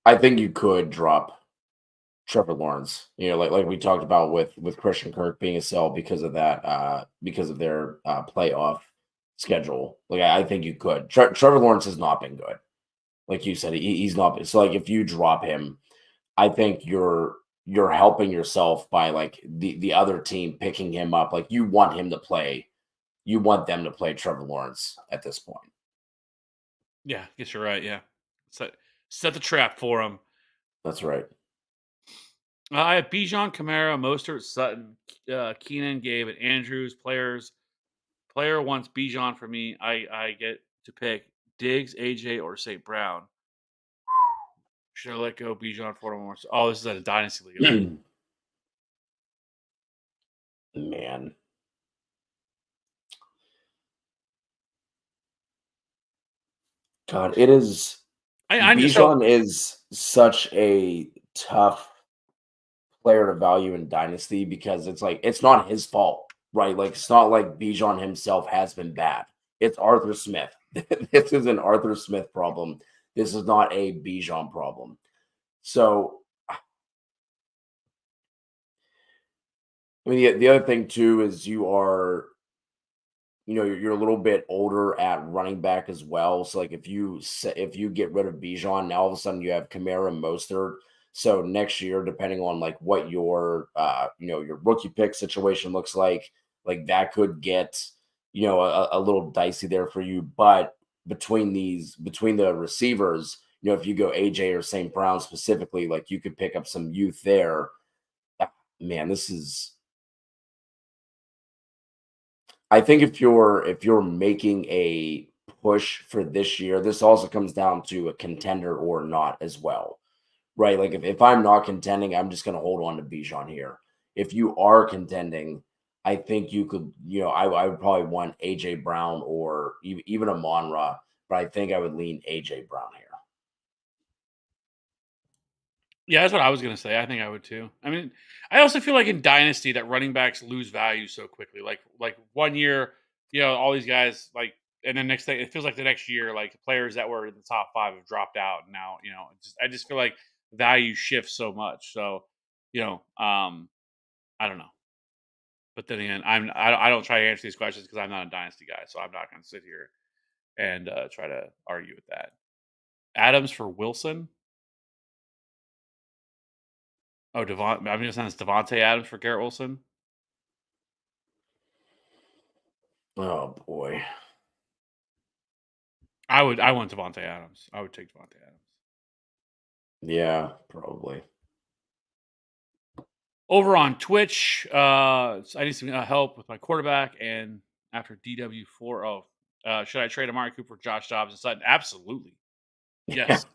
I think you could drop Trevor Lawrence. Like we talked about with Christian Kirk being a sell because of that, because of their playoff schedule. Like I think you could. Trevor Lawrence has not been good. Like you said, he's not. So like if you drop him, I think you're helping yourself by like the other team picking him up. Like you want him to play. You want them to play Trevor Lawrence at this point. Yeah, I guess you're right. Yeah, set the trap for him. That's right. I have Bijan, Kamara, Mostert, Sutton, Keenan, Gabe, and Andrews. Player wants Bijan for me. I get to pick Diggs, AJ, or St. Brown. Should I let go Bijan for more? Oh, this is at a dynasty league. Man. God, it is. Bijan is such a tough player to value in Dynasty because it's like it's not his fault, right? Like it's not like Bijan himself has been bad. It's Arthur Smith. This is an Arthur Smith problem. This is not a Bijan problem. So, I mean, the other thing too is you're a little bit older at running back as well. So, like if you get rid of Bijan, now all of a sudden you have Kamara and Mostert. So next year, depending on like what your your rookie pick situation looks like that could get a little dicey there for you. But between the receivers, if you go AJ or St. Brown specifically, like you could pick up some youth there. Man, this is. I think if you're making a push for this year, this also comes down to a contender or not as well, right? Like if I'm not contending, I'm just going to hold on to Bijan here. If you are contending, I think you could, I would probably want AJ Brown or even a Monra, but I think I would lean AJ Brown here. Yeah, that's what I was going to say. I think I would too. I mean, I also feel like in Dynasty that running backs lose value so quickly. Like 1 year, all these guys and then next thing it feels like the next year, like players that were in the top 5 have dropped out, and now I just feel like value shifts so much. So, I don't know. But then again, I don't try to answer these questions because I'm not a Dynasty guy, so I'm not going to sit here and try to argue with that. Adams for Wilson. Oh, Devon. I'm just saying it's Devontae Adams for Garrett Wilson. Oh boy. I want Devontae Adams. I would take Devontae Adams. Yeah, probably. Over on Twitch, I need some help with my quarterback, and after DW4, should I trade Amari Cooper, Josh Dobbs, and Sutton? Absolutely, yes.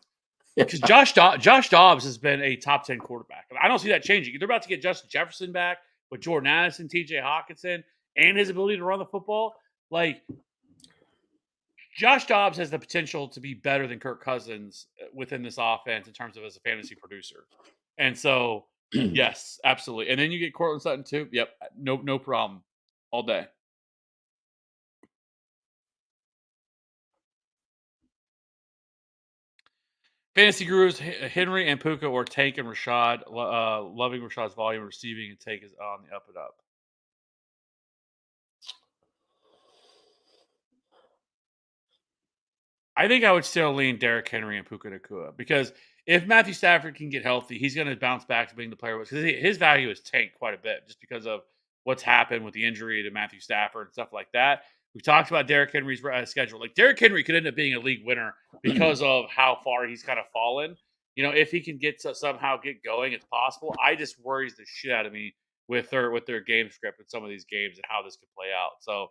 Because Josh Dobbs has been a top 10 quarterback. I don't see that changing. They're about to get Justin Jefferson back with Jordan Addison, T.J. Hockenson, and his ability to run the football. Like Josh Dobbs has the potential to be better than Kirk Cousins within this offense in terms of as a fantasy producer. And so, yes, absolutely. And then you get Courtland Sutton too. Yep, no problem, all day. Fantasy gurus Henry and Puka or Tank and Rashad. Loving Rashad's volume receiving, and Tank is on the up and up. I think I would still lean Derrick Henry and Puka Nacua because if Matthew Stafford can get healthy, he's going to bounce back to being the player. Because his value has tanked quite a bit just because of what's happened with the injury to Matthew Stafford and stuff like that. We've talked about Derrick Henry's schedule. Like Derrick Henry could end up being a league winner because of how far he's kind of fallen. If he can somehow get going, it's possible. I just worries the shit out of me with their game script and some of these games and how this could play out. So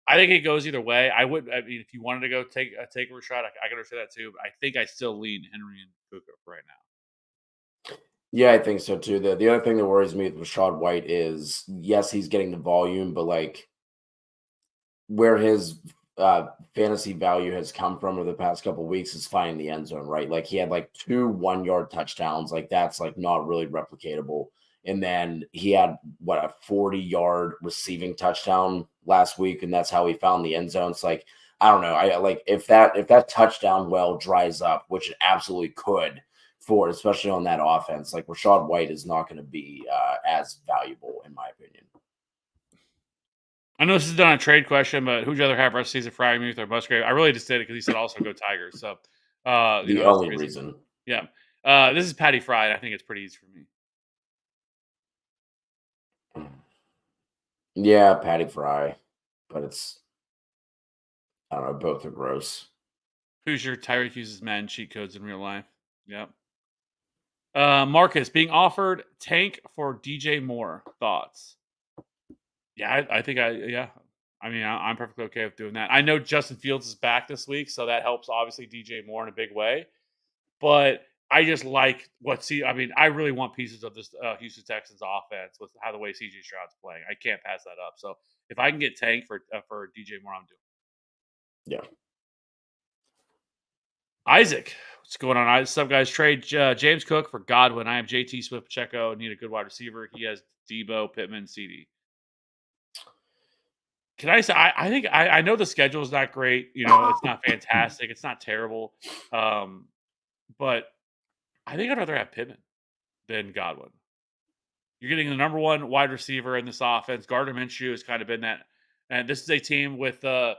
I think it goes either way. I mean, if you wanted to go take a Rashad, I can understand that too. But I think I still lean Henry and Puka right now. Yeah, I think so too. The other thing that worries me with Rashad White is, yes, he's getting the volume, but like where his fantasy value has come from over the past couple of weeks is finding the end zone, right? Like he had like 2 1-yard touchdowns. Like that's like not really replicatable. And then he had what a 40-yard receiving touchdown last week, and that's how he found the end zone. It's like I don't know. I like if that touchdown well dries up, which it absolutely could for especially on that offense. Like Rachaad White is not going to be as valuable in my opinion. I know this is done a trade question, but who'd you rather have rest of season, Freiermuth or Musgrave? I really just did it because he said also go Tigers. So, The that's the only reason. reason. Yeah. This is Patty Fry. And I think it's pretty easy for me. Yeah, Patty Fry, but it's I don't know. Both are gross. Who's your Tyreek uses Madden cheat codes in real life? Yep. Marcus being offered tank for DJ Moore. Thoughts? Yeah, I think yeah. I mean, I'm perfectly okay with doing that. I know Justin Fields is back this week, so that helps obviously DJ Moore in a big way. But I just like I mean, I really want pieces of this Houston Texans offense with how the way CJ Stroud's playing. I can't pass that up. So if I can get tank for DJ Moore, I'm doing. Yeah. Isaac, what's going on? What's up, guys? Trade James Cook for Godwin. I have JT Swift Pacheco. Need a good wide receiver. He has Debo, Pittman, CD. Can I say I think I know the schedule is not great. It's not fantastic. It's not terrible. But I think I'd rather have Pittman than Godwin. You're getting the number one wide receiver in this offense. Gardner Minshew has kind of been that, and this is a team with the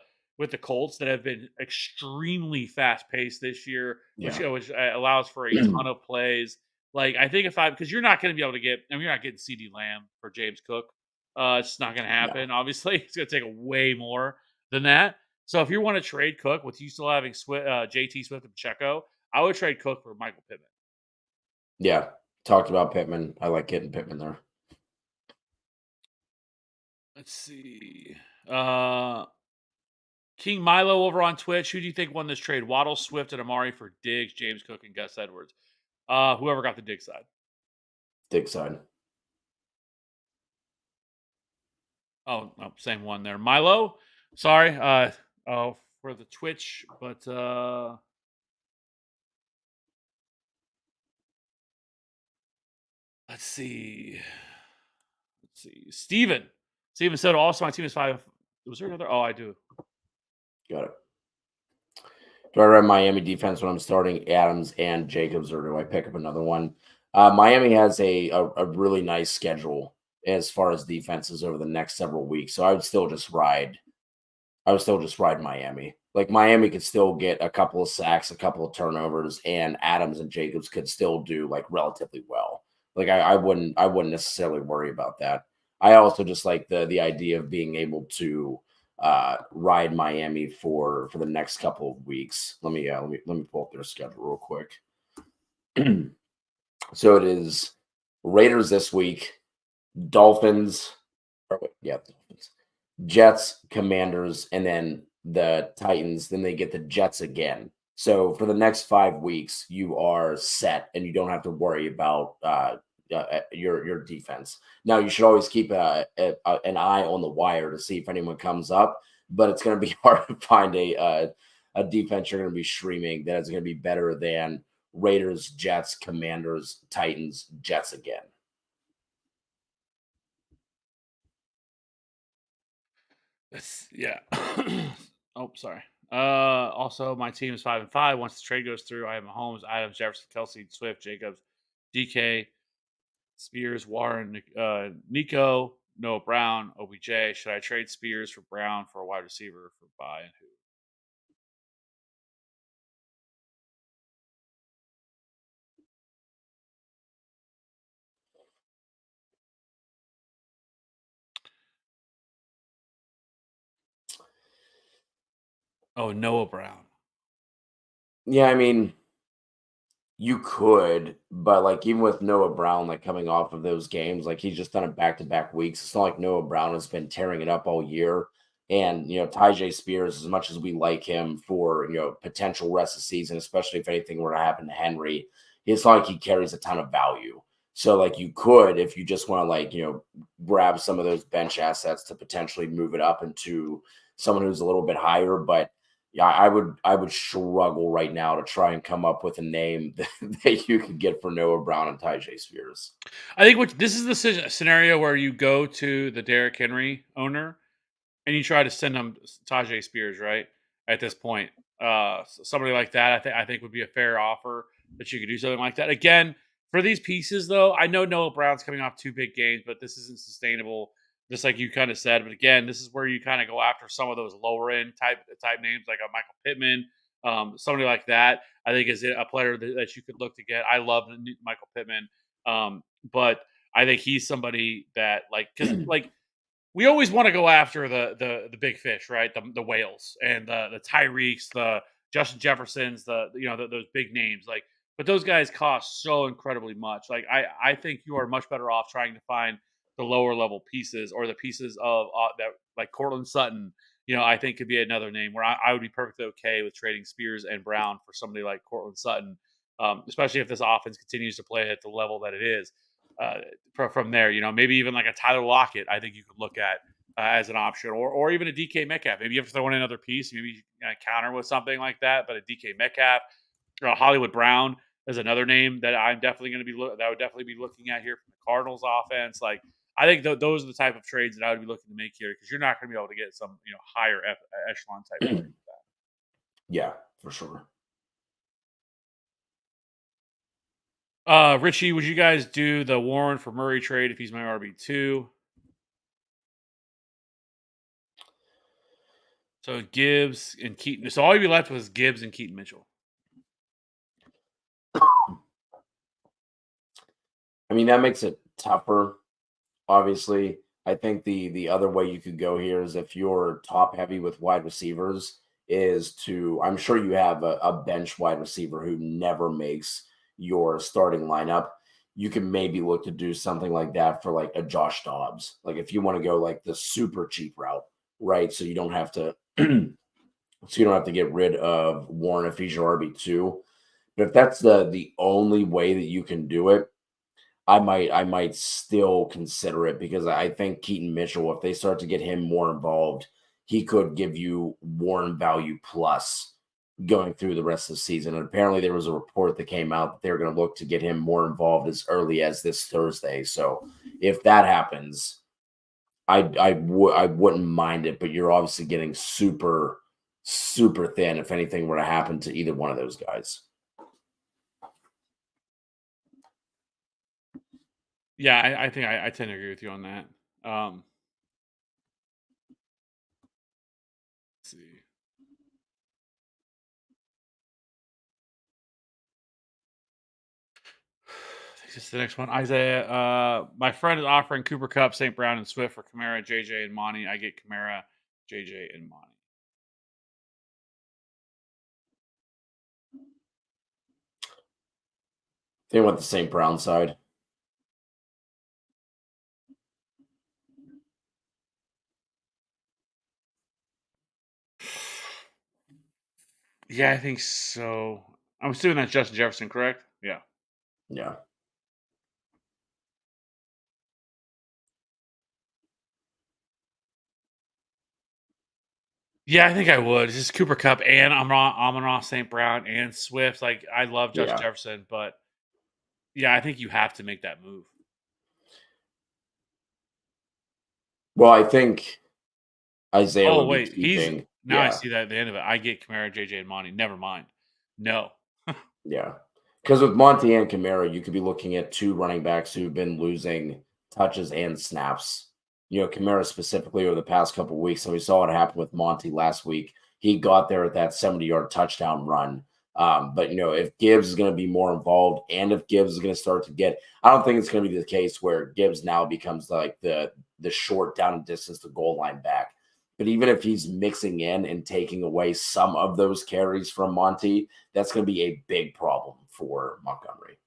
Colts that have been extremely fast paced this year, which allows for a ton of plays. Like I think because you're not going to be able to get, you're not getting CeeDee Lamb for James Cook. It's just not going to happen. No. Obviously, it's going to take way more than that. So if you want to trade Cook with you still having JT Swift and Pacheco, I would trade Cook for Michael Pittman. Yeah, talked about Pittman. I like getting Pittman there. Let's see. King Milo over on Twitch. Who do you think won this trade? Waddle, Swift, and Amari for Diggs, James Cook, and Gus Edwards. Whoever got the Diggs side. Diggs side. Oh, no, same one there. Milo. Sorry. For the Twitch, but let's see. Steven said also my team is 5. Was there another? Oh, I do. Got it. Do I run Miami defense when I'm starting Adams and Jacobs, or do I pick up another one? Miami has a really nice schedule as far as defenses over the next several weeks. So I would still just ride Miami. Like Miami could still get a couple of sacks, a couple of turnovers, and Adams and Jacobs could still do like relatively well. Like I wouldn't necessarily worry about that. I also just like the idea of being able to ride Miami for the next couple of weeks. Let me pull up their schedule real quick. So it is Raiders this week, Dolphins, Jets, Commanders, and then the Titans. Then they get the Jets again. So for the next 5 weeks, you are set, and you don't have to worry about your defense. Now, you should always keep an eye on the wire to see if anyone comes up, but it's going to be hard to find a defense you're going to be streaming that is going to be better than Raiders, Jets, Commanders, Titans, Jets again. Yeah. Oh, sorry. Also, my team is 5-5. Once the trade goes through, I have Mahomes, Adams, Jefferson, Kelsey, Swift, Jacobs, DK, Spears, Warren, Nico, Noah Brown, OBJ. Should I trade Spears for Brown for a wide receiver for buy and who? Oh, Noah Brown. Yeah, I mean, you could, but like even with Noah Brown, like coming off of those games, like he's just done it back-to-back weeks. It's not like Noah Brown has been tearing it up all year. And Tyjae Spears, as much as we like him for potential rest of the season, especially if anything were to happen to Henry, it's not like he carries a ton of value. So like you could, if you just want to grab some of those bench assets to potentially move it up into someone who's a little bit higher. But yeah, I would struggle right now to try and come up with a name that you could get for Noah Brown and Tyjae Spears. I think this is the scenario where you go to the Derrick Henry owner and you try to send him Tajay Spears, right? At this point, somebody like that, I think would be a fair offer that you could do something like that. Again, for these pieces, though, I know Noah Brown's coming off 2 big games, but this isn't sustainable. Just like you kind of said, but again, this is where you kind of go after some of those lower end type names like a Michael Pittman, somebody like that. I think is a player that you could look to get. I love Michael Pittman, but I think he's somebody that because we always want to go after the big fish, right? The whales and the Tyreeks, the Justin Jeffersons, those big names. But those guys cost so incredibly much. I think you are much better off trying to find the lower level pieces or the pieces of that like Cortland Sutton. I think could be another name where I would be perfectly okay with trading Spears and Brown for somebody like Cortland Sutton, especially if this offense continues to play at the level that it is. From there, maybe even like a Tyler Lockett, I think you could look at as an option, or even a DK Metcalf. Maybe you have to throw in another piece, maybe counter with something like that. But a DK Metcalf, Hollywood Brown is another name that I'm definitely going to be that I would definitely be looking at here from the Cardinals offense. I think those are the type of trades that I would be looking to make here because you're not going to be able to get some higher echelon type trade. Yeah, for sure. Richie, would you guys do the Warren for Murray trade if he's my RB2? So Gibbs and Keaton. So all you'd be left with is Gibbs and Keaton Mitchell. I mean, that makes it tougher. Obviously, I think the other way you could go here is if you're top heavy with wide receivers, is to I'm sure you have a bench wide receiver who never makes your starting lineup. You can maybe look to do something like that for like a Josh Dobbs. Like if you want to go like the super cheap route, right? So you don't have to get rid of Warren if he's your RB2. But if that's the only way that you can do it, I might still consider it because I think Keaton Mitchell, if they start to get him more involved, he could give you Warren value plus going through the rest of the season. And apparently there was a report that came out that they're going to look to get him more involved as early as this Thursday. So if that happens, I wouldn't mind it, but you're obviously getting super, super thin if anything were to happen to either one of those guys. Yeah, I think I tend to agree with you on that. Let's see. This is the next one. Isaiah, my friend is offering Cooper Kupp, St. Brown, and Swift for Kamara, JJ, and Monty. I get Kamara, JJ, and Monty. They went the St. Brown side. Yeah, I think so. I'm assuming that's Justin Jefferson, correct? Yeah. Yeah. Yeah, I think I would. It's just Cooper Kupp and Amon-Ra St. Brown and Swift. I love Justin Jefferson, but yeah, I think you have to make that move. Well, I think Isaiah. Oh wait, I see that at the end of it. I get Kamara, JJ, and Monty. Never mind. No. Yeah, because with Monty and Kamara, you could be looking at two running backs who've been losing touches and snaps. Kamara specifically over the past couple of weeks, and we saw what happened with Monty last week. He got there at that 70-yard touchdown run. But if Gibbs is going to be more involved, and if Gibbs is going to start to get, I don't think it's going to be the case where Gibbs now becomes like the short down and distance to goal line back. But even if he's mixing in and taking away some of those carries from Monty, that's going to be a big problem for Montgomery.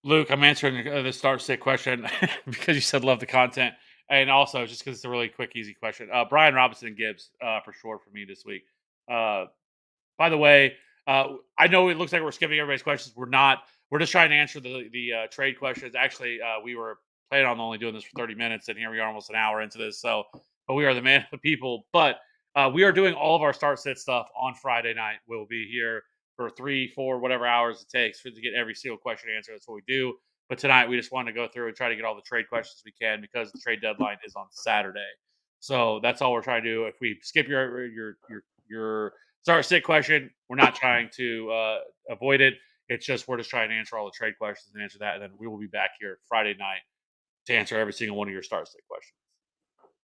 Luke, I'm answering the start sit question because you said love the content. And also just because it's a really quick, easy question. Brian Robinson and Gibbs for sure for me this week. By the way, I know it looks like we're skipping everybody's questions. We're not. We're just trying to answer the trade questions. Actually, we were planning on only doing this for 30 minutes, and here we are almost an hour into this. So but we are the man of the people. But we are doing all of our start sit stuff on Friday night. We'll be here for 3, 4, whatever hours it takes to get every single question answered. That's what we do. But tonight we just wanted to go through and try to get all the trade questions we can because the trade deadline is on Saturday. So that's all we're trying to do. If we skip your start sit question, we're not trying to avoid it. It's just we're just trying to answer all the trade questions and answer that, and then we will be back here Friday night to answer every single one of your start sit questions.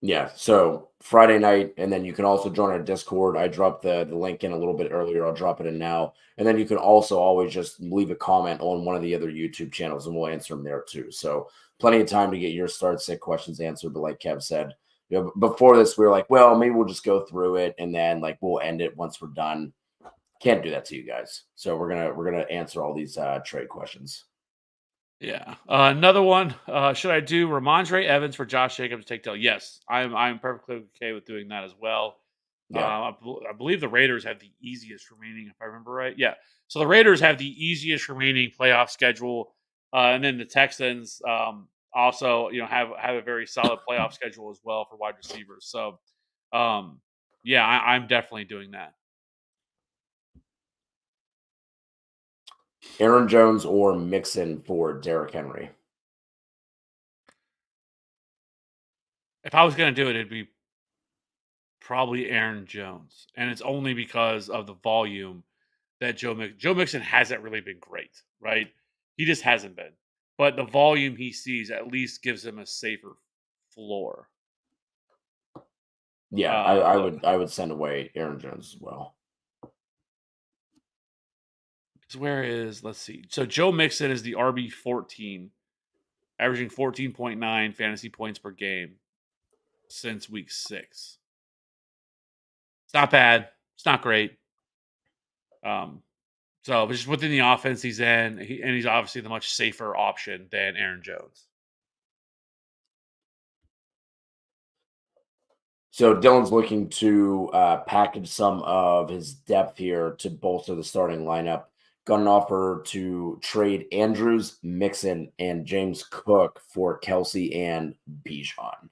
Yeah, so Friday night, and then you can also join our Discord. I dropped the link in a little bit earlier. I'll drop it in now. And then you can also always just leave a comment on one of the other YouTube channels, and we'll answer them there too. So plenty of time to get your start sit questions answered. But like Kev said, before this, we were like, well, maybe we'll just go through it, and then like we'll end it once we're done. Can't do that to you guys. So we're gonna answer all these trade questions. Yeah. Another one. Should I do Ramondre Evans for Josh Jacobs to take tail? Yes, I'm perfectly okay with doing that as well. Yeah. I believe the Raiders have the easiest remaining, if I remember right. Yeah. So the Raiders have the easiest remaining playoff schedule, and then the Texans also, have a very solid playoff schedule as well for wide receivers. So, yeah, I'm definitely doing that. Aaron Jones or Mixon for Derrick Henry. If I was going to do it, it'd be probably Aaron Jones, and it's only because of the volume that Joe Mixon hasn't really been great, right? He just hasn't been. But the volume he sees at least gives him a safer floor. Yeah, I would send away Aaron Jones as well. Where is, let's see. So Joe Mixon is the RB14, averaging 14.9 fantasy points per game since week 6. It's not bad. It's not great. So just within the offense he's in, and he's obviously the much safer option than Aaron Jones. So Dylan's looking to package some of his depth here to bolster the starting lineup. Got an offer to trade Andrews, Mixon, and James Cook for Kelsey and Bijan.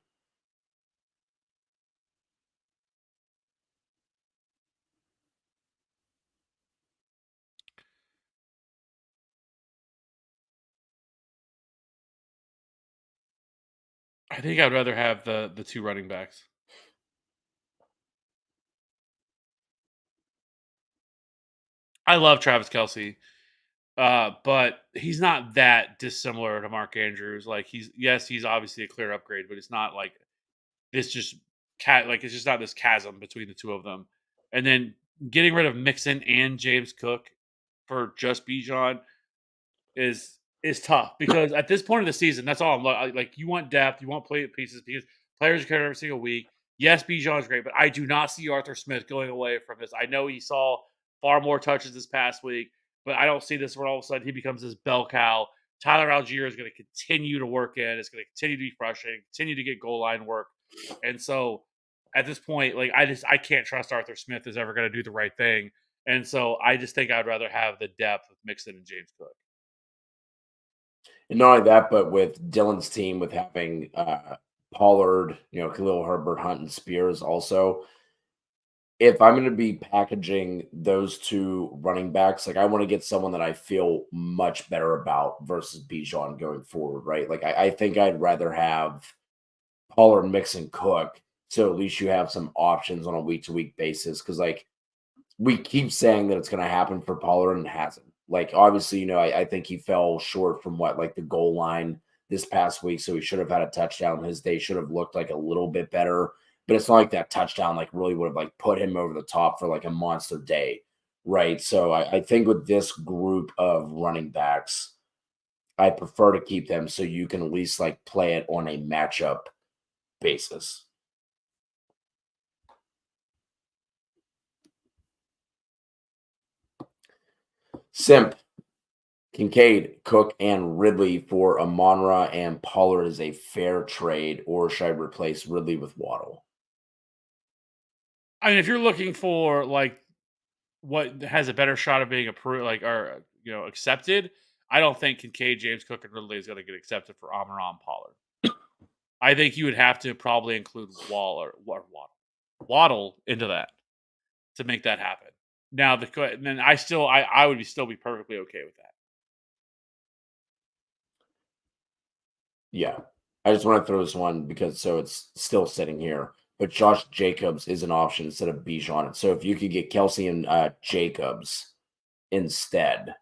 I think I'd rather have the 2 running backs. I love Travis Kelce, but he's not that dissimilar to Mark Andrews. Like he's obviously a clear upgrade, but it's not like this just it's just not this chasm between the two of them. And then getting rid of Mixon and James Cook for just Bijan is tough because at this point of the season, that's all like. You want depth, you want play pieces because players are carried every single week. Yes, Bijan is great, but I do not see Arthur Smith going away from this. I know he saw far more touches this past week, but I don't see this where all of a sudden he becomes this bell cow. Tyler Algier is going to continue to work in. It's going to continue to be frustrating, continue to get goal line work, and so at this point, like I can't trust Arthur Smith is ever going to do the right thing, and so I just think I'd rather have the depth with Mixon and James Cook. And not only that, but with Dylan's team, with having Pollard, Khalil Herbert, Hunt, and Spears also, if I'm going to be packaging those 2 running backs, like I want to get someone that I feel much better about versus Bijan going forward, right? Like I think I'd rather have Pollard, Mixon, Cook, so at least you have some options on a week-to-week basis. Because like we keep saying that it's going to happen for Pollard and it hasn't. Like obviously, I think he fell short from like the goal line this past week, so he should have had a touchdown. His day should have looked like a little bit better. But it's not like that touchdown like really would have like put him over the top for like a monster day, right? So I think with this group of running backs, I prefer to keep them so you can at least like play it on a matchup basis. Simp, Kincaid, Cook, and Ridley for Amon-Ra and Pollard is a fair trade, or should I replace Ridley with Waddle? I mean, if you're looking for like what has a better shot of being approved, accepted, I don't think Kincaid, James Cook, and Ridley is going to get accepted for Amon-Ra and Pollard. I think you would have to probably include Waddle into that to make that happen. Now then I would still be perfectly okay with that. Yeah. I just want to throw this one because so it's still sitting here. But Josh Jacobs is an option instead of Bijan. So if you could get Kelsey and Jacobs instead,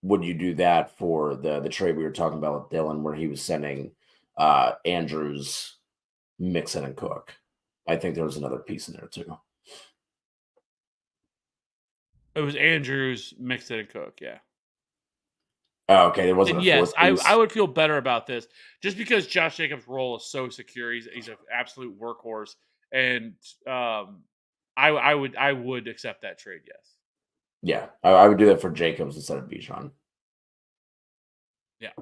would you do that for the trade we were talking about with Dylan, where he was sending Andrews, Mixon, and Cook? I think there was another piece in there too. It was Andrews, Mixon, and Cook. Yeah. Oh, okay, there wasn't And a yes, fourth piece. I would feel better about this just because Josh Jacobs' role is so secure. He's an absolute workhorse, and I would accept that trade. Yes. Yeah, I would do that for Jacobs instead of Bijan. Yeah.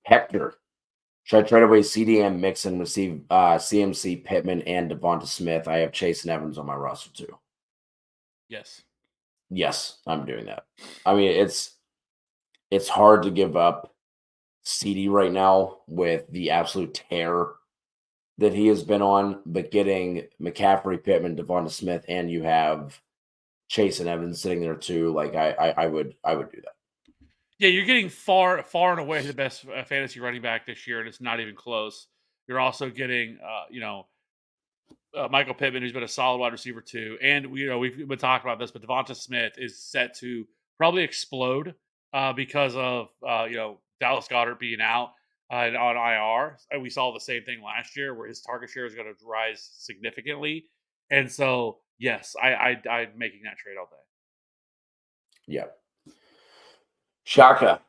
Hector. Should I trade away CDM, Mixon, receive CMC, Pittman, and Devonta Smith? I have Chase and Evans on my roster too. Yes. Yes, I'm doing that. I mean, it's hard to give up CD right now with the absolute tear that he has been on, but getting McCaffrey, Pittman, Devonta Smith, and you have Chase and Evans sitting there too. Like I would do that. Yeah, you're getting far and away the best fantasy running back this year, and it's not even close. You're also getting, Michael Pittman, who's been a solid wide receiver too, and we've been talking about this, but Devonta Smith is set to probably explode because of Dallas Goedert being out and on IR. And we saw the same thing last year, where his target share is going to rise significantly, and so yes, I'm making that trade all day. Yeah. Shaka,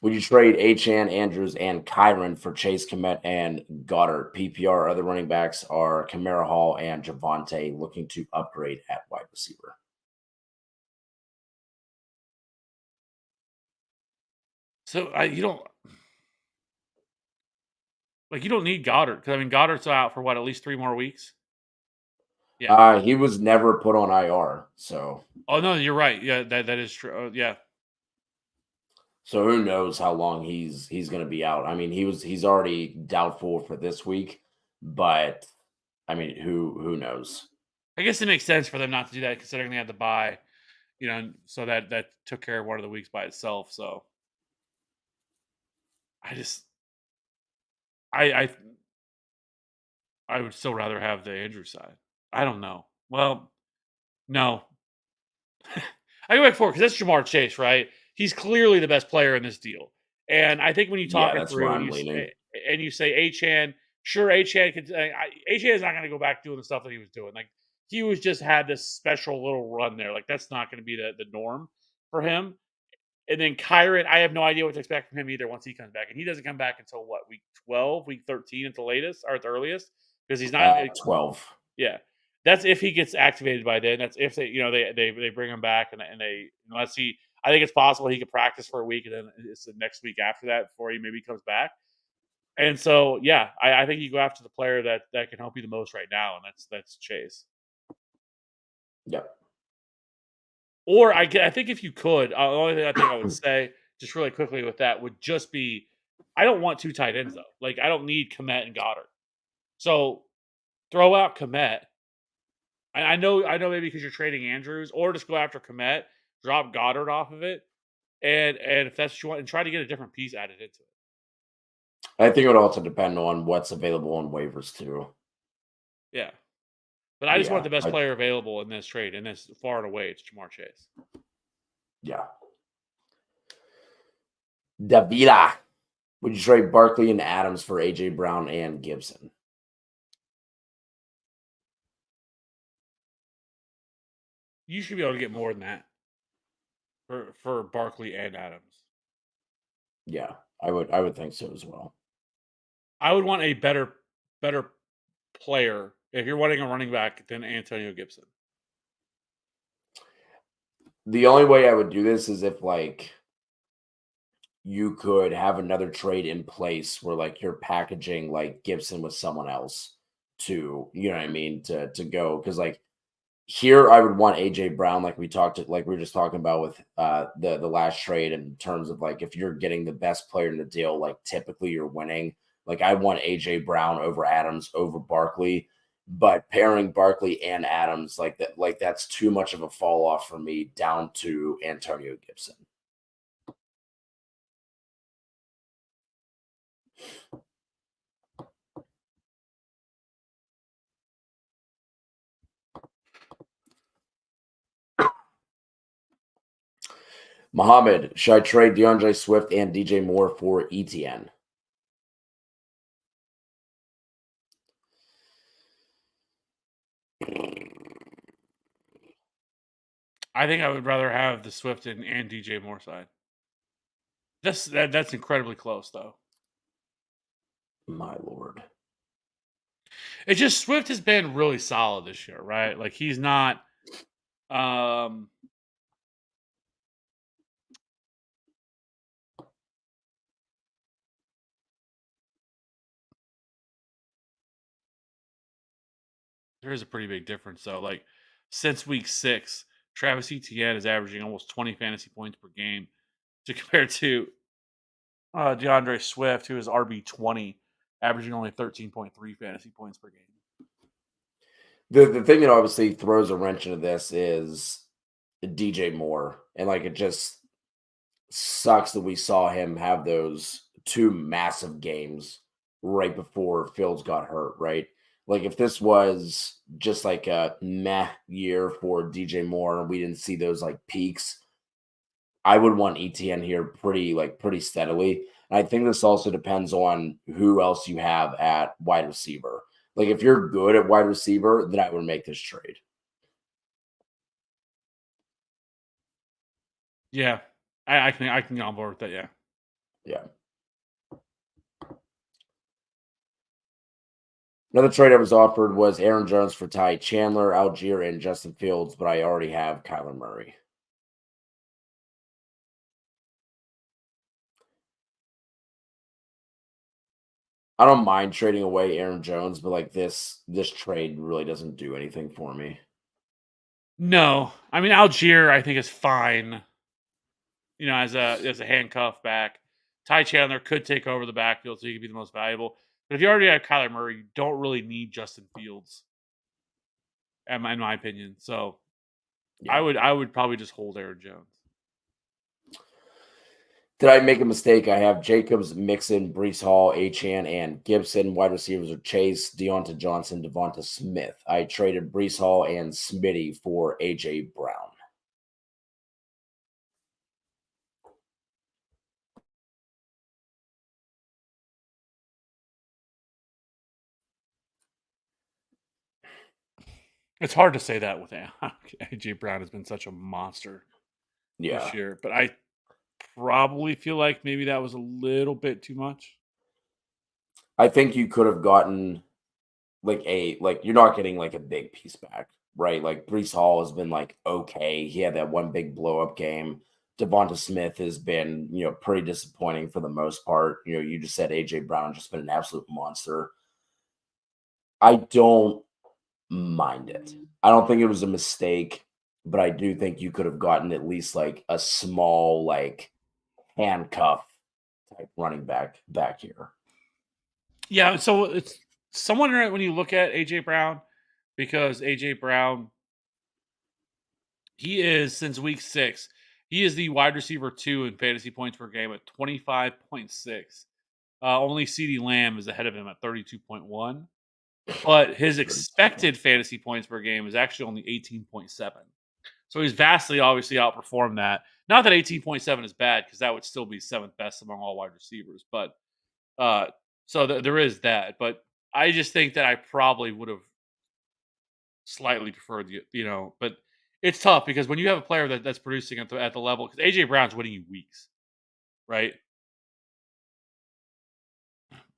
would you trade Achane, Andrews, and Kyron for Chase, Kmet, and Goddard? PPR other running backs are Kamara Hall and Javonte, looking to upgrade at wide receiver. So you don't need Goddard, because I mean Goddard's out for what, at least 3 more weeks. Yeah, he was never put on IR, so. Oh no, you're right. Yeah, that is true. Yeah. So who knows how long he's going to be out? I mean, he's already doubtful for this week, but I mean, who knows? I guess it makes sense for them not to do that, considering they had to buy, so that took care of one of the weeks by itself. So I just, I would still rather have the Andrew side. I don't know. Well, no, I go back forward because that's Jamar Chase, right? He's clearly the best player in this deal, and I think when you talk it through, and you say Achane, sure, Achane could. Achane is not going to go back doing the stuff that he was doing. Like he was just had this special little run there. Like that's not going to be the norm for him. And then Kyron, I have no idea what to expect from him either once he comes back, and he doesn't come back until what, week 12, week 13 at the latest or at the earliest, because he's not 12. Yeah. That's if he gets activated by then. That's if they bring him back and they unless he. I think it's possible he could practice for a week and then it's the next week after that before he maybe comes back. And so yeah, I think you go after the player that can help you the most right now, and that's Chase. Yep. Or I think if you could, the only thing I think I would say just really quickly with that would just be, I don't want 2 tight ends though. Like I don't need Kmet and Goddard. So throw out Kmet. I know maybe because you're trading Andrews, or just go after Kmet, drop Goddard off of it, and if that's what you want, and try to get a different piece added into it. I think it would also depend on what's available on waivers too. Yeah. But I just want the best player available in this trade, and this far and away, it's Jamar Chase. Yeah. Davila. Would you trade Barkley and Adams for AJ Brown and Gibson? You should be able to get more than that for Barkley and Adams. Yeah, I would think so as well. I would want a better player if you're wanting a running back than Antonio Gibson. The only way I would do this is if like you could have another trade in place where like you're packaging like Gibson with someone else to, you know what I mean, to go, because like Here, I would want AJ Brown, like we were just talking about with the last trade, in terms of like if you're getting the best player in the deal, like typically you're winning. Like I want AJ Brown over Adams over Barkley, but pairing Barkley and Adams like that's too much of a fall off for me down to Antonio Gibson. Mohammed, should I trade DeAndre Swift and DJ Moore for ETN? I think I would rather have the Swift and DJ Moore side. That's incredibly close though. My lord. It's just Swift has been really solid this year, right? Like he's not there is a pretty big difference though. Like since week 6, Travis Etienne is averaging almost 20 fantasy points per game to compare to DeAndre Swift, who is RB20, averaging only 13.3 fantasy points per game. The thing that obviously throws a wrench into this is DJ Moore. And like it just sucks that we saw him have those 2 massive games right before Fields got hurt, right? Like if this was just like a meh year for DJ Moore and we didn't see those like peaks, I would want ETN here pretty steadily. And I think this also depends on who else you have at wide receiver. Like if you're good at wide receiver, then I would make this trade. Yeah, I can get on board with that. Yeah. Yeah. Another trade I was offered was Aaron Jones for Ty Chandler, Algier, and Justin Fields, but I already have Kyler Murray. I don't mind trading away Aaron Jones, but like this trade really doesn't do anything for me. No, I mean Algier, I think is fine. You know, as a handcuff back, Ty Chandler could take over the backfield, so he could be the most valuable. But if you already have Kyler Murray, you don't really need Justin Fields, in my opinion. So Yeah. I would probably just hold Aaron Jones. Did I make a mistake? I have Jacobs, Mixon, Brees Hall, Achane, and Gibson. Wide receivers are Chase, Deonta Johnson, Devonta Smith. I traded Brees Hall and Smitty for AJ Brown. It's hard to say that with AJ Brown has been such a monster this year, but I probably feel like maybe that was a little bit too much. I think you could have gotten like you're not getting like a big piece back, right? Like Brees Hall has been like okay. He had that one big blow up game. Devonta Smith has been, pretty disappointing for the most part. You just said AJ Brown just been an absolute monster. I don't mind it. I don't think it was a mistake, but I do think you could have gotten at least like a small like handcuff type running back here. Yeah, so it's somewhat when you look at AJ Brown, because AJ Brown, he is since week 6, he is the wide receiver 2 in fantasy points per game at 25.6. Only CeeDee Lamb is ahead of him at 32.1. But his expected fantasy points per game is actually only 18.7. So he's vastly obviously outperformed that. Not that 18.7 is bad, because that would still be 7th best among all wide receivers. But so there is that. But I just think that I probably would have slightly preferred but it's tough because when you have a player that's producing at the level, because AJ Brown's winning you weeks, right?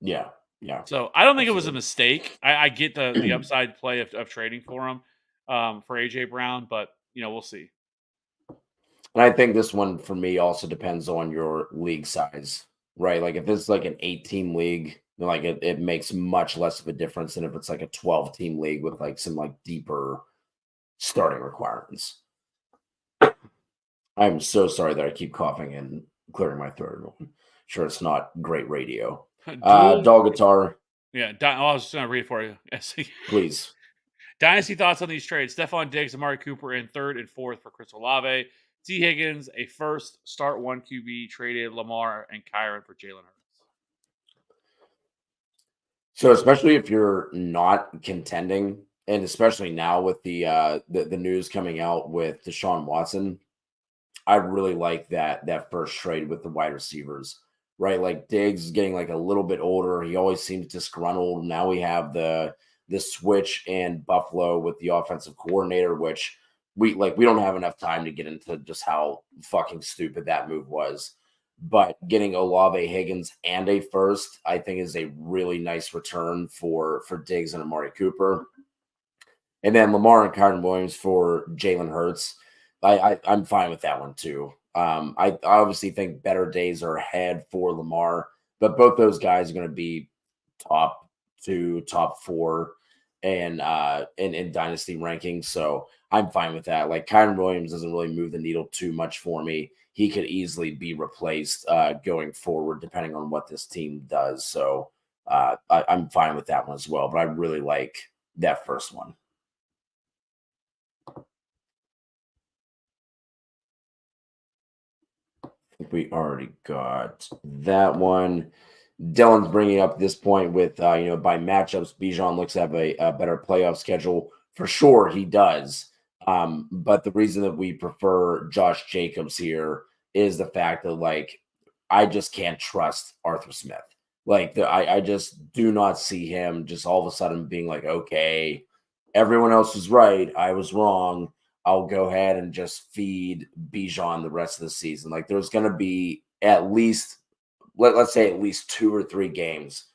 Yeah. Yeah. So I don't think it was a mistake. I get the upside play of trading for him, for AJ Brown, but we'll see. And I think this one for me also depends on your league size, right? Like if it's like an 8-team league, then like it makes much less of a difference than if it's like a 12-team league with like some like deeper starting requirements. I'm so sorry that I keep coughing and clearing my throat. I'm sure it's not great radio. Dual. Dog guitar, Yeah. I was just going to read it for you. please. Dynasty thoughts on these trades. Stephon Diggs, Amari Cooper in third and fourth for Chris Olave. T. Higgins, a first, start one QB, traded Lamar and Kyron for Jalen Hurts. So especially if you're not contending, and especially now with the news coming out with Deshaun Watson, I really like that first trade with the wide receivers, right? Like Diggs is getting like a little bit older. He always seems disgruntled. Now we have the switch in Buffalo with the offensive coordinator, which we don't have enough time to get into just how fucking stupid that move was. But getting Olave, Higgins, and a first, I think, is a really nice return for Diggs and Amari Cooper. And then Lamar and Kyron Williams for Jalen Hurts. I'm fine with that one too. I obviously think better days are ahead for Lamar, but both those guys are going to be top two, top four, and in dynasty rankings. So I'm fine with that. Like Kyron Williams doesn't really move the needle too much for me. He could easily be replaced going forward, depending on what this team does. So I'm fine with that one as well. But I really like that first one. We already got that one. Dylan's bringing up this point with, by matchups, Bijan looks to have a better playoff schedule. For sure, he does. But the reason that we prefer Josh Jacobs here is the fact that, like, I just can't trust Arthur Smith. Like, I just do not see him just all of a sudden being like, okay, everyone else was right. I was wrong. I'll go ahead and just feed Bijan the rest of the season. Like, there's going to be at least let's say at least 2 or 3 games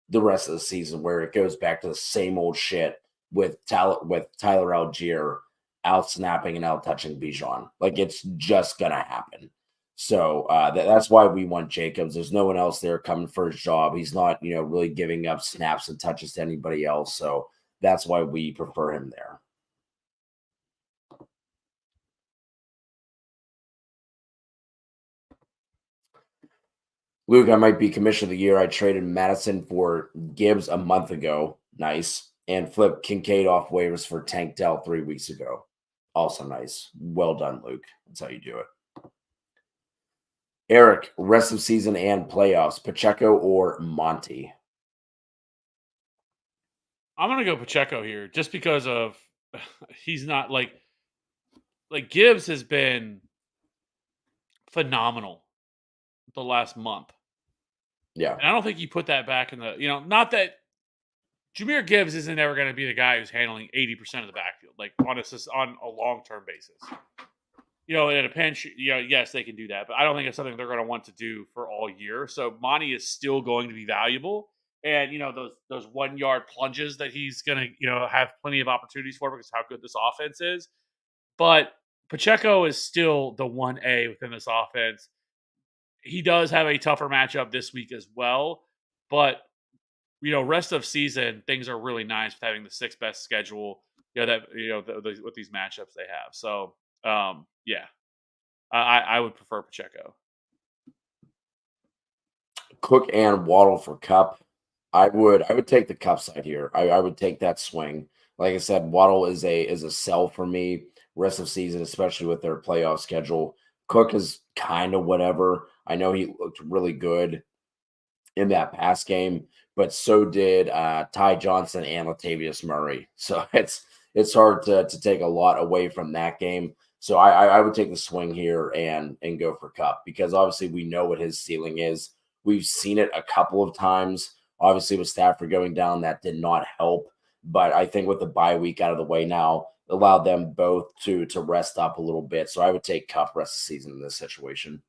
the rest of the season where it goes back to the same old shit with Tyler Algier out snapping and out touching Bijan. Like it's just gonna happen. So that's why we want Jacobs. There's no one else there coming for his job. He's not, really giving up snaps and touches to anybody else. So that's why we prefer him there. Luke, I might be commissioner of the year. I traded Madison for Gibbs a month ago. Nice. And flipped Kincaid off waivers for Tank Dell 3 weeks ago. Also nice. Well done, Luke. That's how you do it. Eric, rest of season and playoffs, Pacheco or Monty? I'm going to go Pacheco here just because of he's not like Gibbs has been phenomenal the last month. Yeah. And I don't think you put that back in the, not that Jahmyr Gibbs isn't ever going to be the guy who's handling 80% of the backfield, like on a long-term basis. In a pinch, yes, they can do that, but I don't think it's something they're going to want to do for all year. So Monty is still going to be valuable. And, those 1-yard plunges that he's going to, have plenty of opportunities for because of how good this offense is. But Pacheco is still the 1A within this offense. He does have a tougher matchup this week as well, but rest of season things are really nice with having the 6th best schedule. With these matchups they have. So yeah, I would prefer Pacheco. Cook and Waddle for Cup. I would take the Cup side here. I would take that swing. Like I said, Waddle is a sell for me rest of season, especially with their playoff schedule. Cook is kind of whatever. I know he looked really good in that pass game, but so did Ty Johnson and Latavius Murray. So it's hard to take a lot away from that game. So I would take the swing here and go for Cup because obviously we know what his ceiling is. We've seen it a couple of times. Obviously, with Stafford going down, that did not help. But I think with the bye week out of the way now, allowed them both to rest up a little bit. So I would take Cup rest of the season in this situation.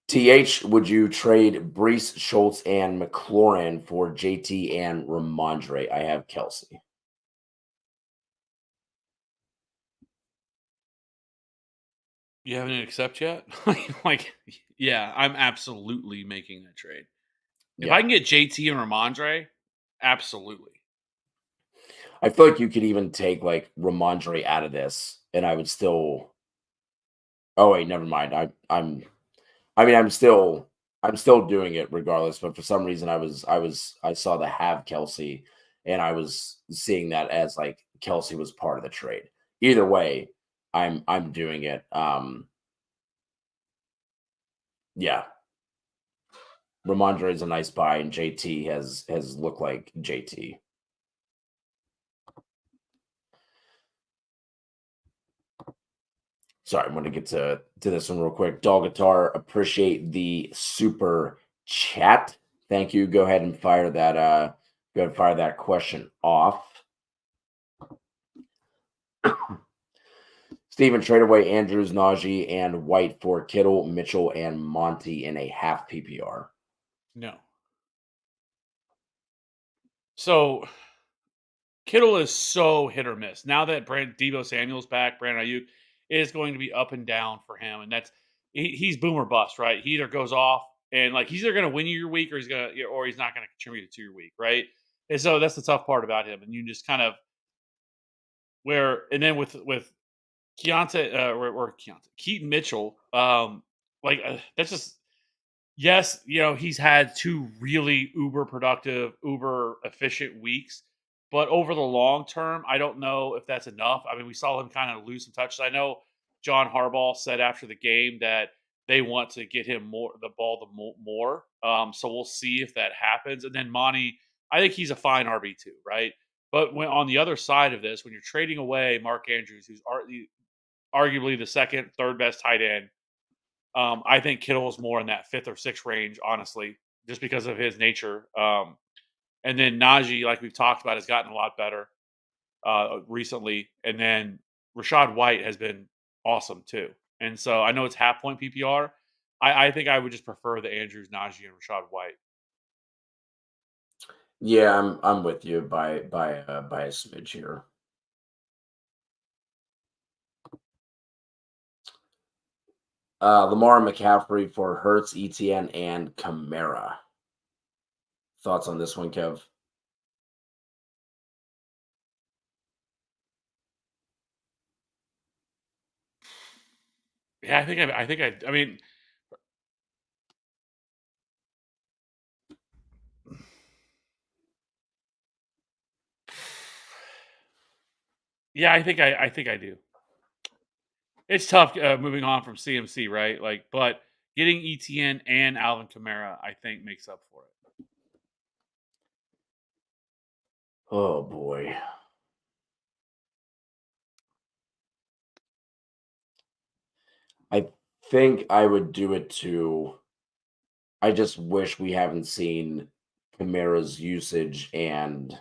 TH, would you trade Breece, Schultz, and McLaurin for JT and Ramondre? I have Kelsey. You haven't accept yet? Yeah, I'm absolutely making that trade. If I can get JT and Ramondre, Absolutely. I feel like you could even take like Ramondre out of this, and I would still. Oh wait, never mind. I mean, I'm still doing it regardless. But for some reason, I saw the have Kelsey, and I was seeing that as like Kelsey was part of the trade. Either way, I'm doing it. Yeah, Ramondre is a nice buy, and JT has looked like JT. Sorry, I'm going to get to this one real quick. Dog Guitar, appreciate the super chat. Thank you. Go ahead and fire that. Go ahead and fire that question off. Steven, trade away Andrews, Najee, and White for Kittle, Mitchell, and Monty in a half PPR. No. So Kittle is so hit or miss. Now that Debo Samuel's back, Brandon Ayuk is going to be up and down for him, and he's boom or bust, right? He either goes off and like he's either going to win you your week, or he's not going to contribute to your week, right? And so that's the tough part about him, and you just kind of and then with Keontae or Keontae Keaton Mitchell, that's just yes, he's had two really uber productive, uber efficient weeks. But over the long term, I don't know if that's enough. I mean, we saw him kind of lose some touches. I know John Harbaugh said after the game that they want to get him more. So we'll see if that happens. And then Monty, I think he's a fine RB2, right? But when on the other side of this, when you're trading away Mark Andrews, who's arguably the second, third best tight end, I think Kittle is more in that fifth or sixth range, honestly, just because of his nature. And then Najee, like we've talked about, has gotten a lot better recently. And then Rashad White has been awesome too. And so I know it's half point PPR. I think I would just prefer the Andrews, Najee, and Rashad White. Yeah, I'm with you by a smidge here. Lamar McCaffrey for Hurts, ETN, and Kamara. Thoughts on this one, Kev? Yeah, I mean, yeah, I think I do. It's tough moving on from CMC, right? Like, but getting ETN and Alvin Kamara, I think, makes up for it. Oh boy. I think I would do it too. I just wish we haven't seen Kamara's usage and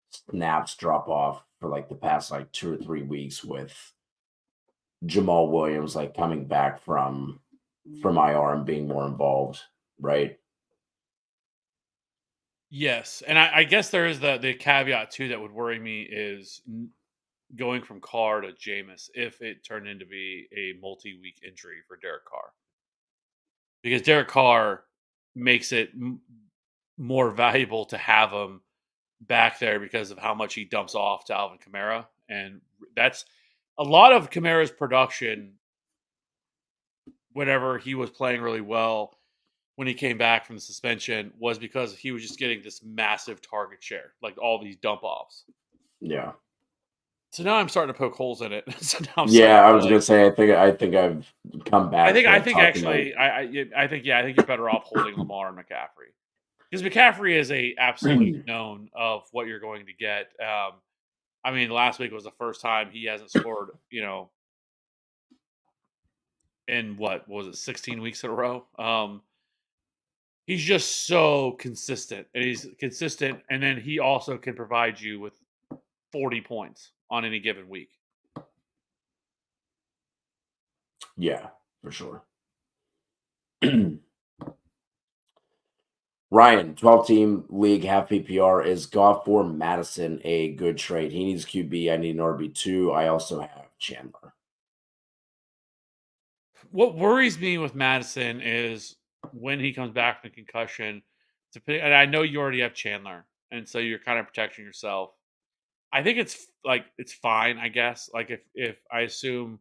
snaps drop off for like the past like 2 or 3 weeks with Jamal Williams like coming back from IR and being more involved, right? Yes, and I guess there is the caveat too that would worry me is going from Carr to Jameis if it turned into be a multi-week injury for Derek Carr, because Derek Carr makes it more valuable to have him back there because of how much he dumps off to Alvin Kamara, and that's a lot of Kamara's production. Whenever he was playing really well when he came back from the suspension was because he was just getting this massive target share, like all these dump offs. Yeah. So now I'm starting to poke holes in it. So now I'm Yeah, I to was gonna say I think I've come back I to think talking like actually, I think yeah, I think you're better off holding Lamar and McCaffrey because McCaffrey is a absolute known of what you're going to get. I mean, last week was the first time he hasn't scored, in what was it, 16 weeks in a row. He's just so consistent, and he's consistent, and then he also can provide you with 40 points on any given week. yeah, for sure. Ryan, 12-team league, half PPR. Is Goff for Madison a good trade? He needs QB. I need an RB2. I also have Chandler. What worries me with Madison is when he comes back from concussion. And I know you already have Chandler, and so you're kind of protecting yourself. I think it's fine, I guess. Like if I assume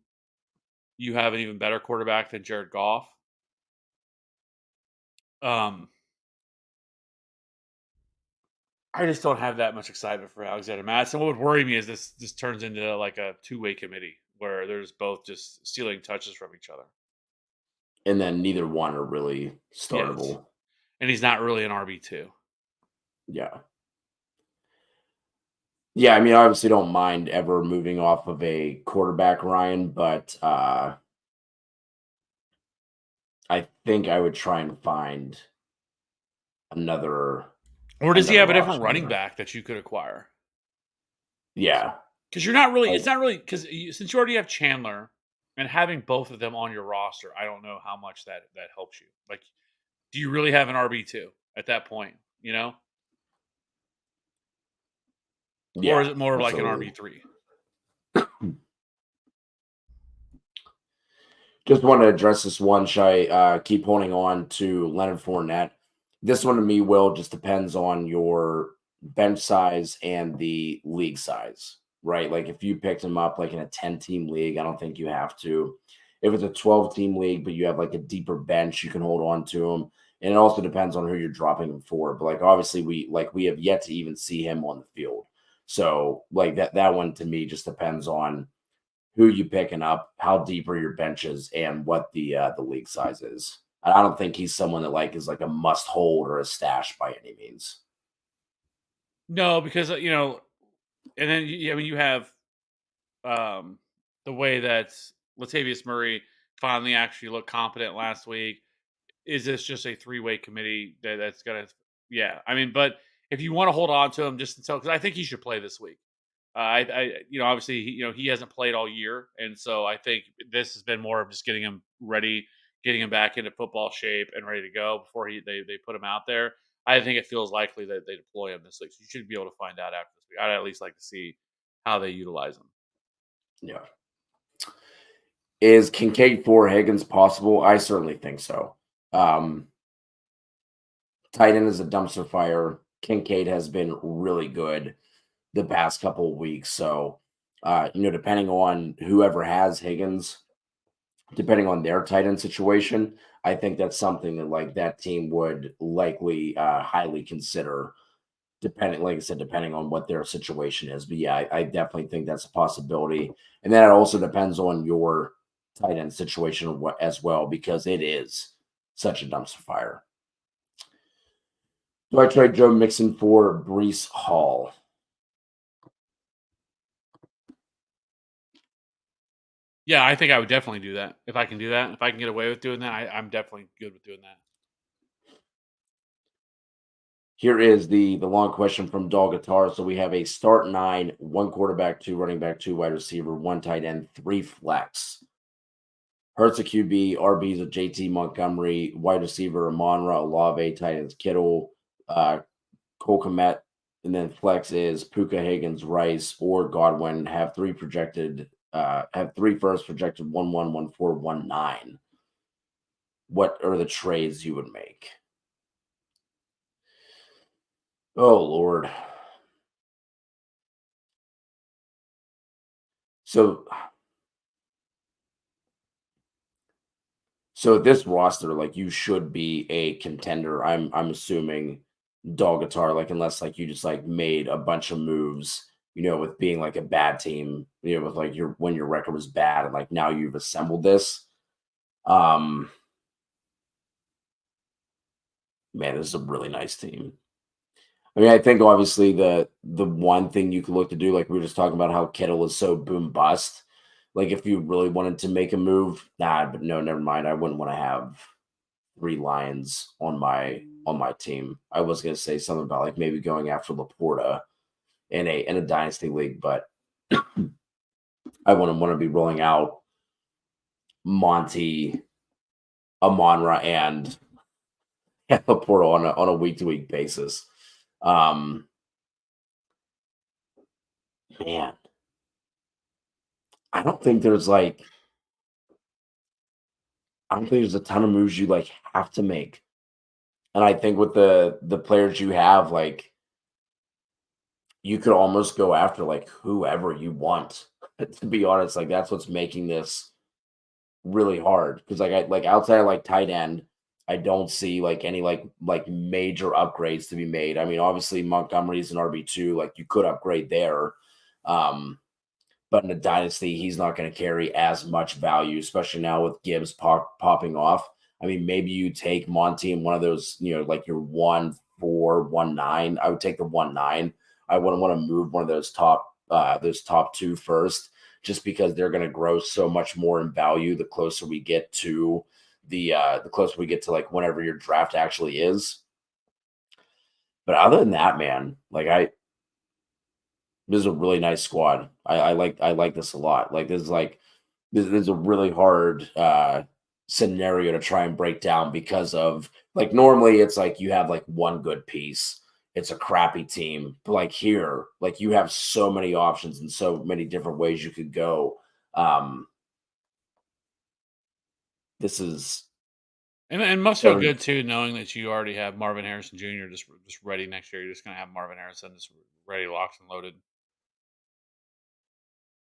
you have an even better quarterback than Jared Goff, um, I just don't have that much excitement for Alexander Madison. What would worry me is this turns into like a two-way committee where there's both just stealing touches from each other. And then neither one are really Yes, startable. and he's not really an RB2. Yeah. Yeah, I mean, I obviously don't mind ever moving off of a quarterback, Ryan, but I think I would try and find another Or does he have a another different option running there. back that you could acquire? Yeah. Because you're not really, Like, it's not really because since you already have Chandler and having both of them on your roster, I don't know how much that helps you. Like, do you really have an RB2 at that point? You know, or yeah, is it more of like an absolutely. RB3? Just want to address this one. Should I keep holding on to Leonard Fournette? This one to me, Will, just depends on your bench size and the league size, right? Like if you picked him up like in a 10-team league, I don't think you have to. If it's a 12-team league, but you have like a deeper bench, you can hold on to him. And it also depends on who you're dropping him for. But like obviously we have yet to even see him on the field. So like that one to me just depends on who you picking up, how deep are your benches, and what the league size is. And I don't think he's someone that like is like a must hold or a stash by any means. No, because and then I mean you have um, the way that Latavius Murray finally actually looked competent last week. Is this just a three-way committee that's gonna? Yeah, I mean, but if you want to hold on to him just until, because I think he should play this week. Obviously, he hasn't played all year, and so I think this has been more of just getting him ready, getting him back into football shape and ready to go before they put him out there. I think it feels likely that they deploy him this week. So you should be able to find out after this week. I'd at least like to see how they utilize him. Yeah. Is Kincaid for Higgins possible? I certainly think so. Um, Tight end is a dumpster fire. Kincaid has been really good the past couple of weeks. So, depending on whoever has Higgins, depending on their tight end situation, I think that's something that like that team would likely highly consider. Depending, like I said, depending on what their situation is. But yeah, I definitely think that's a possibility. And then it also depends on your tight end situation as well, because it is such a dumpster fire. Do I trade Joe Mixon for Brees Hall? Yeah, I think I would definitely do that if I can do that. If I can get away with doing that, I'm definitely good with doing that. Here is the long question from Dog Guitar. So we have a start nine, one quarterback, two running back, two wide receiver, one tight end, three flex. Hurts a QB, RBs with JT Montgomery, wide receiver Amon-Ra, Olave, tight ends Kittle, Cole Kmet, and then flex is Puka, Higgins, Rice, or Godwin. Have three first projected 1-1, 1-4, 1-9. What are the trades you would make? Oh Lord. So this roster, like you should be a contender. I'm assuming Dog Guitar, like unless like you just like made a bunch of moves, with being like a bad team, with like when your record was bad and like now you've assembled this. Um Man, this is a really nice team. I mean, I think obviously the one thing you could look to do, like we were just talking about how Kittle is so boom bust. Like if you really wanted to make a move, but no, never mind. I wouldn't want to have three Lions on my team. I was gonna say something about like maybe going after Laporta in a dynasty league, but I wouldn't want to be rolling out Monty, Amon-Ra, and Laporta on a week to week basis. Um, Man, I don't think there's like I don't think there's a ton of moves you like have to make. And I think with the players you have, like you could almost go after like whoever you want. To be honest, like that's what's making this really hard because like outside of like tight end, I don't see like any like major upgrades to be made. I mean, obviously Montgomery's an RB2, like you could upgrade there. Um, but in a dynasty, he's not going to carry as much value, especially now with Gibbs popping off. I mean, maybe you take Monty in one of those, like your 1-4, 1-9. I would take the 1-9. I wouldn't want to move one of those top two first, just because they're going to grow so much more in value the closer we get to the closer we get to like whenever your draft actually is. But other than that, man, like this is a really nice squad. I like this a lot. Like this is a really hard scenario to try and break down because of like normally it's like you have like one good piece. It's a crappy team. But like here, like you have so many options and so many different ways you could go. Um this is And must feel very good too, knowing that you already have Marvin Harrison Jr. just ready next year. You're just gonna have Marvin Harrison just ready, locked and loaded.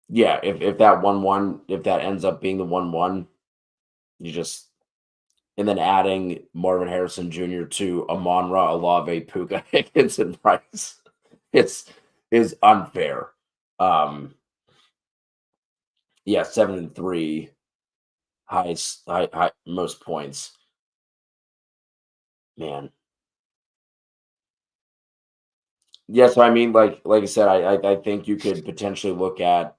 yeah, if that 1-1, if that ends up being the 1-1, you just and then adding Marvin Harrison Jr. to Amon-Ra, Olave, Puka, Higgins, and Price. It's is unfair. Um, yeah, 7-3, high most points. Man, yeah. So I mean, like I said, I think you could potentially look at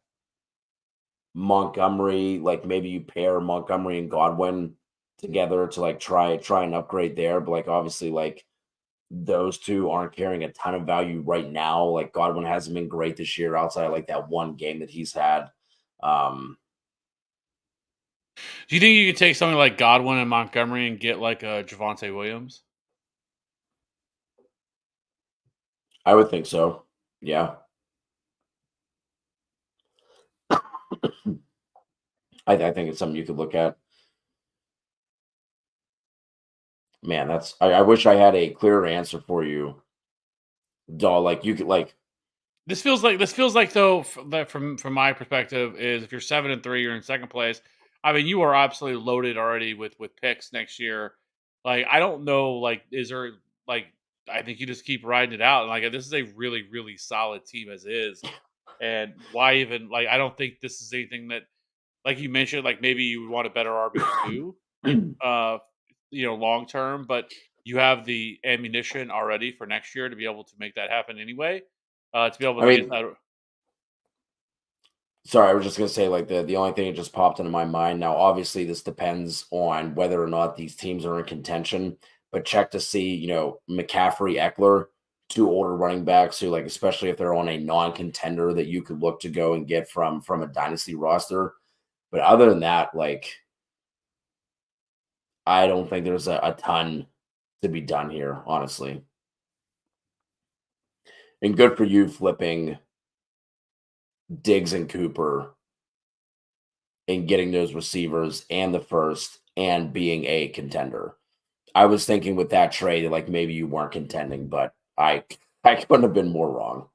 Montgomery. Like maybe you pair Montgomery and Godwin together to like try and upgrade there. But like obviously, like those two aren't carrying a ton of value right now. Like Godwin hasn't been great this year outside of like that one game that he's had. Um, Do you think you could take something like Godwin and Montgomery and get like a Javante Williams? I would think so. Yeah. I think it's something you could look at. Man, I wish I had a clearer answer for you. Doll, like you could like This feels like though that from my perspective is if you're 7-3, you're in second place. I mean, you are absolutely loaded already with picks next year. Like I don't know, like is there like I think you just keep riding it out. Like this is a really solid team as is, and why even like I don't think this is anything that like you mentioned like maybe you would want a better RB2, uh, long term, but you have the ammunition already for next year to be able to make that happen anyway. To be able I to get mean, that. sorry, I was just gonna say like the only thing that just popped into my mind. Now, obviously, this depends on whether or not these teams are in contention, but check to see, McCaffrey, Eckler, two older running backs who, like, especially if they're on a non-contender, that you could look to go and get from a dynasty roster. But other than that, like, I don't think there's a ton to be done here, honestly. And good for you flipping Diggs and Cooper and getting those receivers and the first and being a contender. I was thinking with that trade, like maybe you weren't contending, but I couldn't have been more wrong.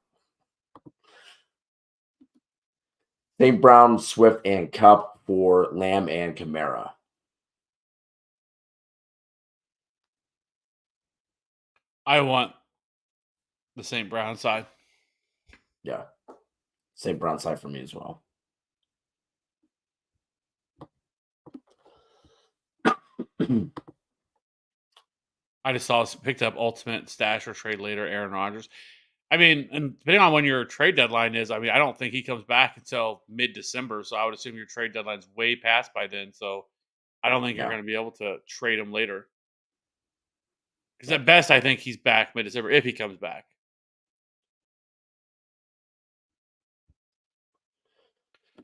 St. Brown, Swift, and Cup for Lamb and Kamara. I want the St. Brown side. Yeah. St. Brown side for me as well. I just saw picked up ultimate stash or trade later Aaron Rodgers. I mean, and depending on when your trade deadline is, I mean, I don't think he comes back until mid December. So I would assume your trade deadline's way past by then. So I don't think you're Yeah. going to be able to trade him later. Because Yeah. at best, I think he's back mid December if he comes back.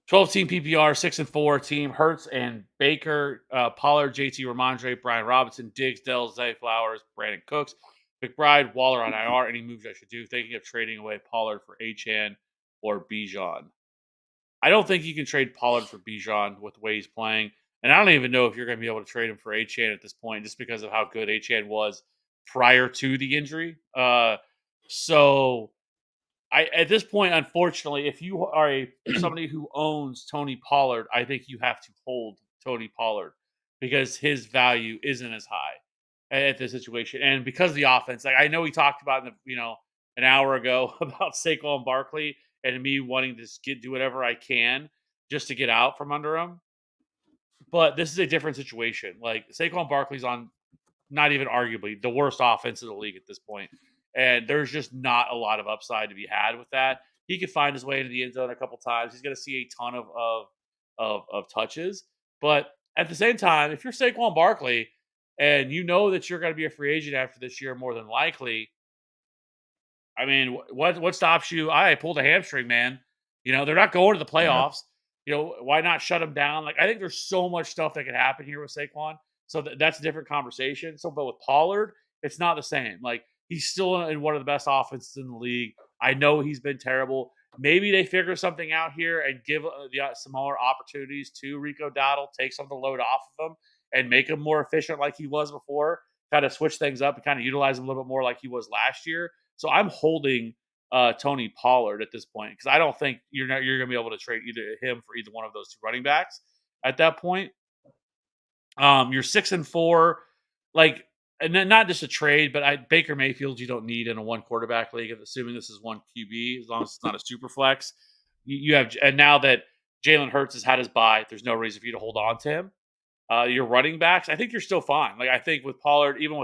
12-team PPR, 6-4 team. Hurts and Baker, Pollard, JT Ramondre, Brian Robinson, Diggs, Dell, Zay Flowers, Brandon Cooks, McBride, Waller on IR. Any moves I should do? Thinking of trading away Pollard for Achan or Bijan. I don't think you can trade Pollard for Bijan with the way he's playing. And I don't even know if you're going to be able to trade him for Achan at this point just because of how good Achan was prior to the injury. So at this point, unfortunately, if you are somebody who owns Tony Pollard, I think you have to hold Tony Pollard because his value isn't as high at this situation, and because of the offense. Like I know we talked about in the an hour ago about Saquon Barkley and me wanting to just do whatever I can just to get out from under him. But this is a different situation. Like Saquon Barkley's on not even arguably the worst offense in the league at this point. And there's just not a lot of upside to be had with that. He could find his way into the end zone a couple times. He's going to see a ton of touches. But at the same time, if you're Saquon Barkley and you know that you're going to be a free agent after this year, more than likely, I mean, what stops you? I pulled a hamstring, man. They're not going to the Yeah. playoffs. Why not shut him down? Like, I think there's so much stuff that could happen here with Saquon. So that's a different conversation. So, but with Pollard, it's not the same. Like, he's still in one of the best offenses in the league. I know he's been terrible. Maybe they figure something out here and give some more opportunities to Rico Dowdle, take some of the load off of him, and make him more efficient like he was before. Kind of switch things up and kind of utilize him a little bit more like he was last year. So I'm holding Tony Pollard at this point because I don't think you're going to be able to trade either him for either one of those two running backs at that point. You're 6-4, like, and then not just a trade, but Baker Mayfield you don't need in a one quarterback league. Assuming this is one QB, as long as it's not a super flex, you have. And now that Jalen Hurts has had his bye, there's no reason for you to hold on to him. Your running backs, I think you're still fine. Like I think with Pollard, even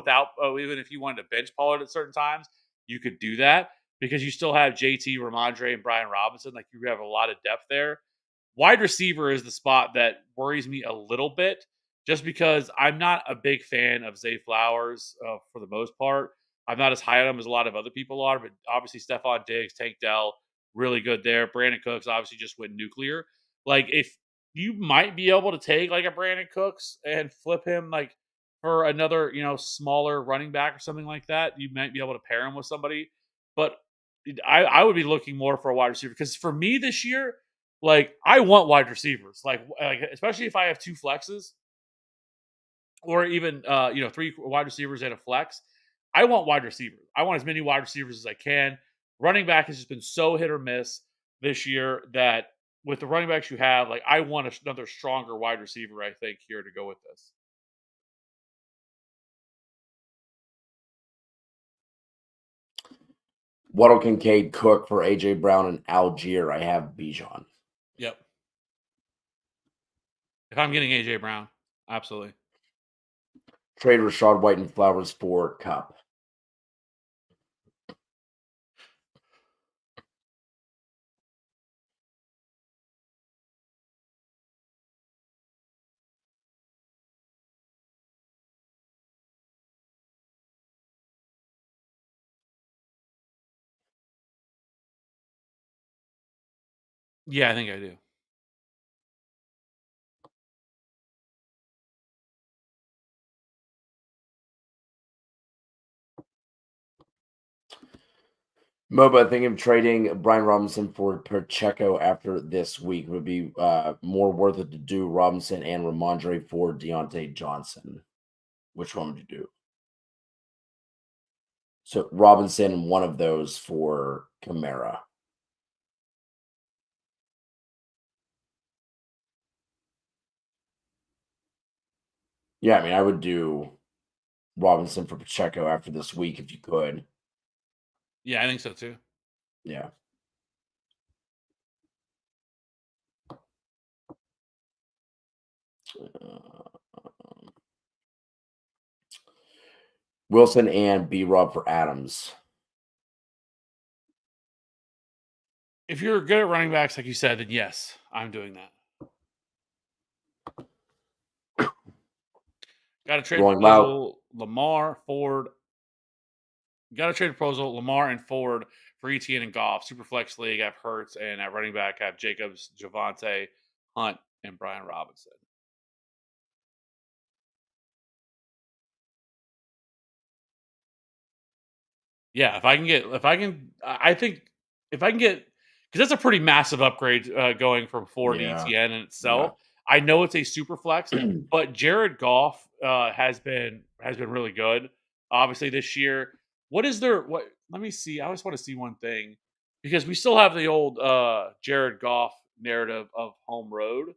if you wanted to bench Pollard at certain times, you could do that because you still have JT, Ramondre, and Brian Robinson. Like you have a lot of depth there. Wide receiver is the spot that worries me a little bit, just because I'm not a big fan of Zay Flowers for the most part. I'm not as high on him as a lot of other people are, but obviously Stephon Diggs, Tank Dell, really good there. Brandon Cooks obviously just went nuclear. Like if you might be able to take like a Brandon Cooks and flip him like for another, smaller running back or something like that. You might be able to pair him with somebody, but I would be looking more for a wide receiver because for me this year, like I want wide receivers, like especially if I have two flexes or even three wide receivers and a flex. I want wide receivers. I want as many wide receivers as I can. Running back has just been so hit or miss this year that with the running backs you have, like I want another stronger wide receiver, I think, here to go with this. Waddle, Kincaid, Cook for AJ Brown and Algier. I have Bijan. Yep. If I'm getting AJ Brown, absolutely. Trade Rachaad White and Flowers for Cup. Yeah, I think I do. Moba, I think of trading Brian Robinson for Pacheco after this week would be more worth it to do Robinson and Ramondre for Deontay Johnson. Which one would you do? So Robinson and one of those for Kamara. Yeah, I mean, I would do Robinson for Pacheco after this week if you could. Yeah, I think so too. Yeah. Wilson and B-Rob for Adams. If you're good at running backs, like you said, then yes, I'm doing that. Got to trade proposal Lamar, Ford. Got to trade proposal Lamar and Ford for ETN and Goff. Superflex league, I have Hurts, and at running back, I have Jacobs, Javante, Hunt, and Brian Robinson. Yeah, I think if I can get, because that's a pretty massive upgrade going from Ford to ETN in itself. Yeah. I know it's a super flex, but Jared Goff has been really good. Obviously this year, what? Let me see. I just want to see one thing because we still have the old Jared Goff narrative of home road.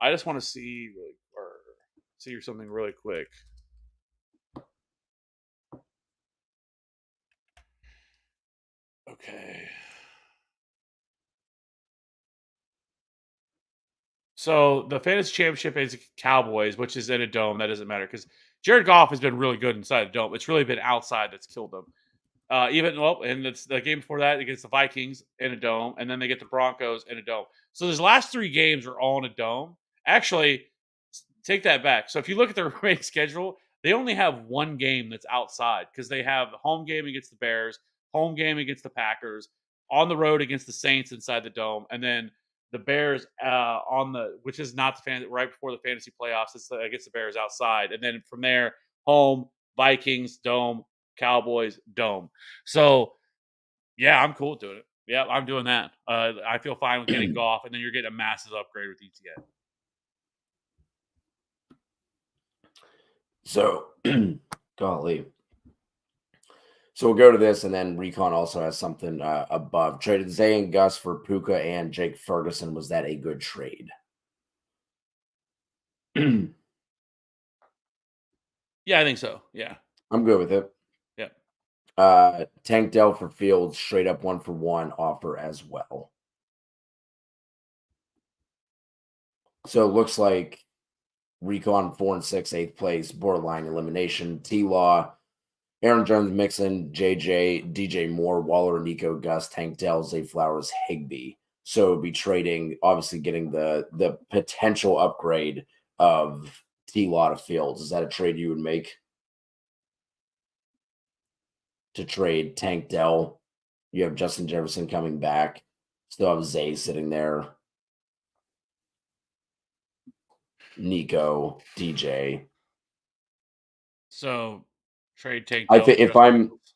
I just want to see or see something really quick. Okay. So the fantasy championship is Cowboys, which is in a dome. That doesn't matter because Jared Goff has been really good inside the dome. It's really been outside that's killed them. And it's the game before that against the Vikings in a dome, and then they get the Broncos in a dome. So those last 3 games are all in a dome. Actually, take that back. So if you look at their remaining schedule, they only have one game that's outside because they have a home game against the Bears, home game against the Packers, on the road against the Saints inside the dome, and then the Bears which is not the right before the fantasy playoffs. It's against the Bears outside, and then from there, home Vikings dome, Cowboys dome. So yeah, I'm cool with doing it. Yeah, I'm doing that. I feel fine with getting Goff, and then you're getting a massive upgrade with ETN. So, golly. So we'll go to this, and then Recon also has something above. Traded Zay and Gus for Puka and Jake Ferguson. Was that a good trade? Yeah, I think so. Yeah. I'm good with it. Yeah. Tank Dell for Fields, straight up 1-for-1 offer as well. So it looks like Recon 4 and 6, 8th place, borderline elimination. T-Law, Aaron Jones, Mixon, JJ, DJ Moore, Waller, Nico, Gus, Tank Dell, Zay Flowers, Higbee. So it'd be trading, obviously getting the potential upgrade of T-Law to Fields. Is that a trade you would make? To trade Tank Dell. You have Justin Jefferson coming back. Still have Zay sitting there. Nico, DJ. So trade Tank I Dell think for if Justin I'm Fields.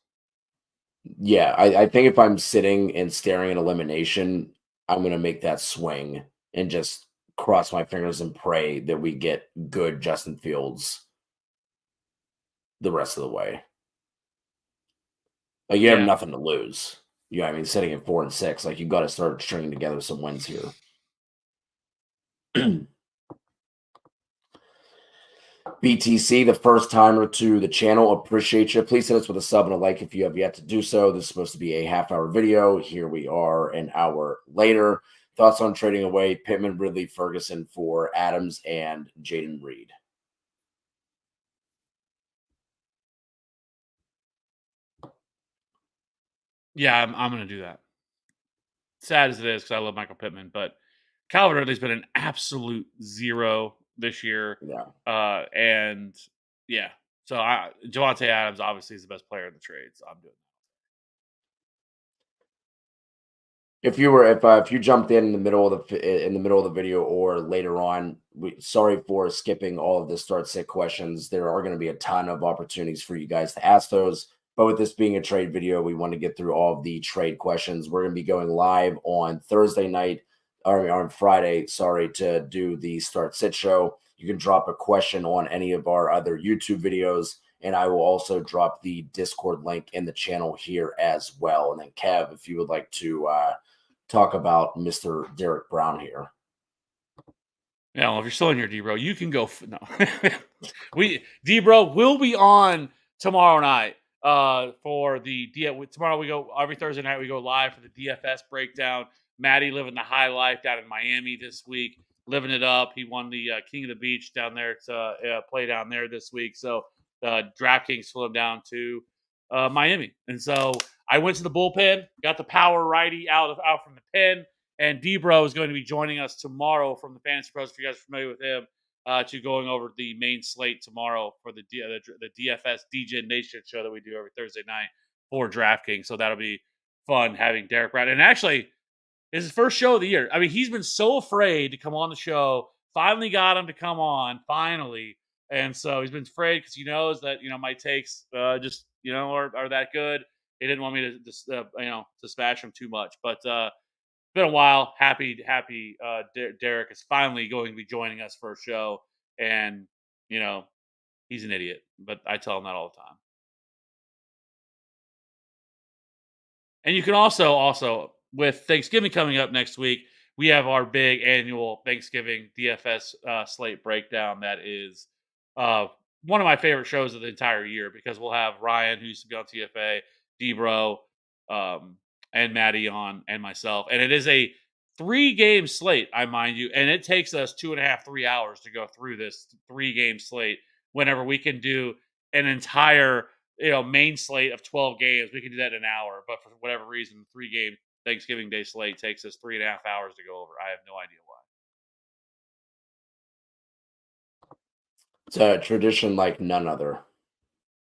Yeah, I think if I'm sitting and staring at elimination, I'm going to make that swing and just cross my fingers and pray that we get good Justin Fields the rest of the way. Like, you have Yeah. nothing to lose. You know what I mean? Sitting at 4 and 6, like, you got to start stringing together some wins here. BTC, the first timer to the channel, appreciate you. Please hit us with a sub and a like if you have yet to do so. This is supposed to be a half-hour video. Here we are an hour later. Thoughts on trading away Pittman, Ridley, Ferguson for Adams and Jaden Reed? Yeah, I'm going to do that. Sad as it is because I love Michael Pittman, but Calvin Ridley's been an absolute zero this year. Yeah. And yeah, so Javonte Adams obviously is the best player in the trade, so I'm doing that. If you jumped in the middle of the video or later on, sorry for skipping all of the start sit questions. There are going to be a ton of opportunities for you guys to ask those. But with this being a trade video, we want to get through all of the trade questions. We're going to be going live on Thursday night, or on Friday, sorry, to do the start sit show. You can drop a question on any of our other YouTube videos, and I will also drop the Discord link in the channel here as well. And then Kev, if you would like to talk about Mr. Derek Brown here. Yeah, well, if you're still in here, D-Bro, you can go. No. D-Bro will be on tomorrow night for the tomorrow we go, every Thursday night we go live for the DFS breakdown. Maddie living the high life down in Miami this week, living it up. He won the King of the Beach down there to play down there this week. So DraftKings flew him down to Miami. And so I went to the bullpen, got the power righty out from the pen. And D-Bro is going to be joining us tomorrow from the Fantasy Pros, if you guys are familiar with him, to going over the main slate tomorrow for the DFS DJ Nation show that we do every Thursday night for DraftKings. So that'll be fun having Derek Brown. And actually, it's his first show of the year. I mean, he's been so afraid to come on the show. Finally got him to come on, finally. And so he's been afraid because he knows that, my takes just, are that good. He didn't want me to smash him too much. But been a while. Happy Derek is finally going to be joining us for a show. And, he's an idiot, but I tell him that all the time. And you can also with Thanksgiving coming up next week, we have our big annual Thanksgiving DFS slate breakdown. That is uh, one of my favorite shows of the entire year because we'll have Ryan, who used to be on TFA, Debro, um, and Maddie on, and myself. And it is a 3-game slate, I mind you, and it takes us 2.5, 3 hours to go through this 3-game slate. Whenever we can do an entire main slate of 12 games, we can do that in an hour. But for whatever reason, 3-game Thanksgiving Day slate takes us 3.5 hours to go over. I have no idea why. It's a tradition like none other.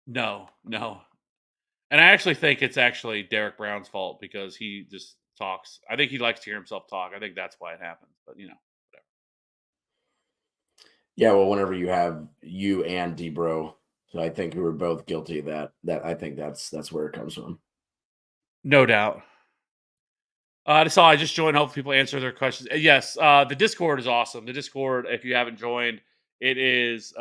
No. And I actually think it's actually Derek Brown's fault because he just talks. I think he likes to hear himself talk. I think that's why it happens. But whatever. Yeah, well, whenever you have you and Debro, so I think we were both guilty of that. That I think that's where it comes from. No doubt. That's all. I just joined. Hope people answer their questions. Yes, the Discord is awesome. The Discord, if you haven't joined, it is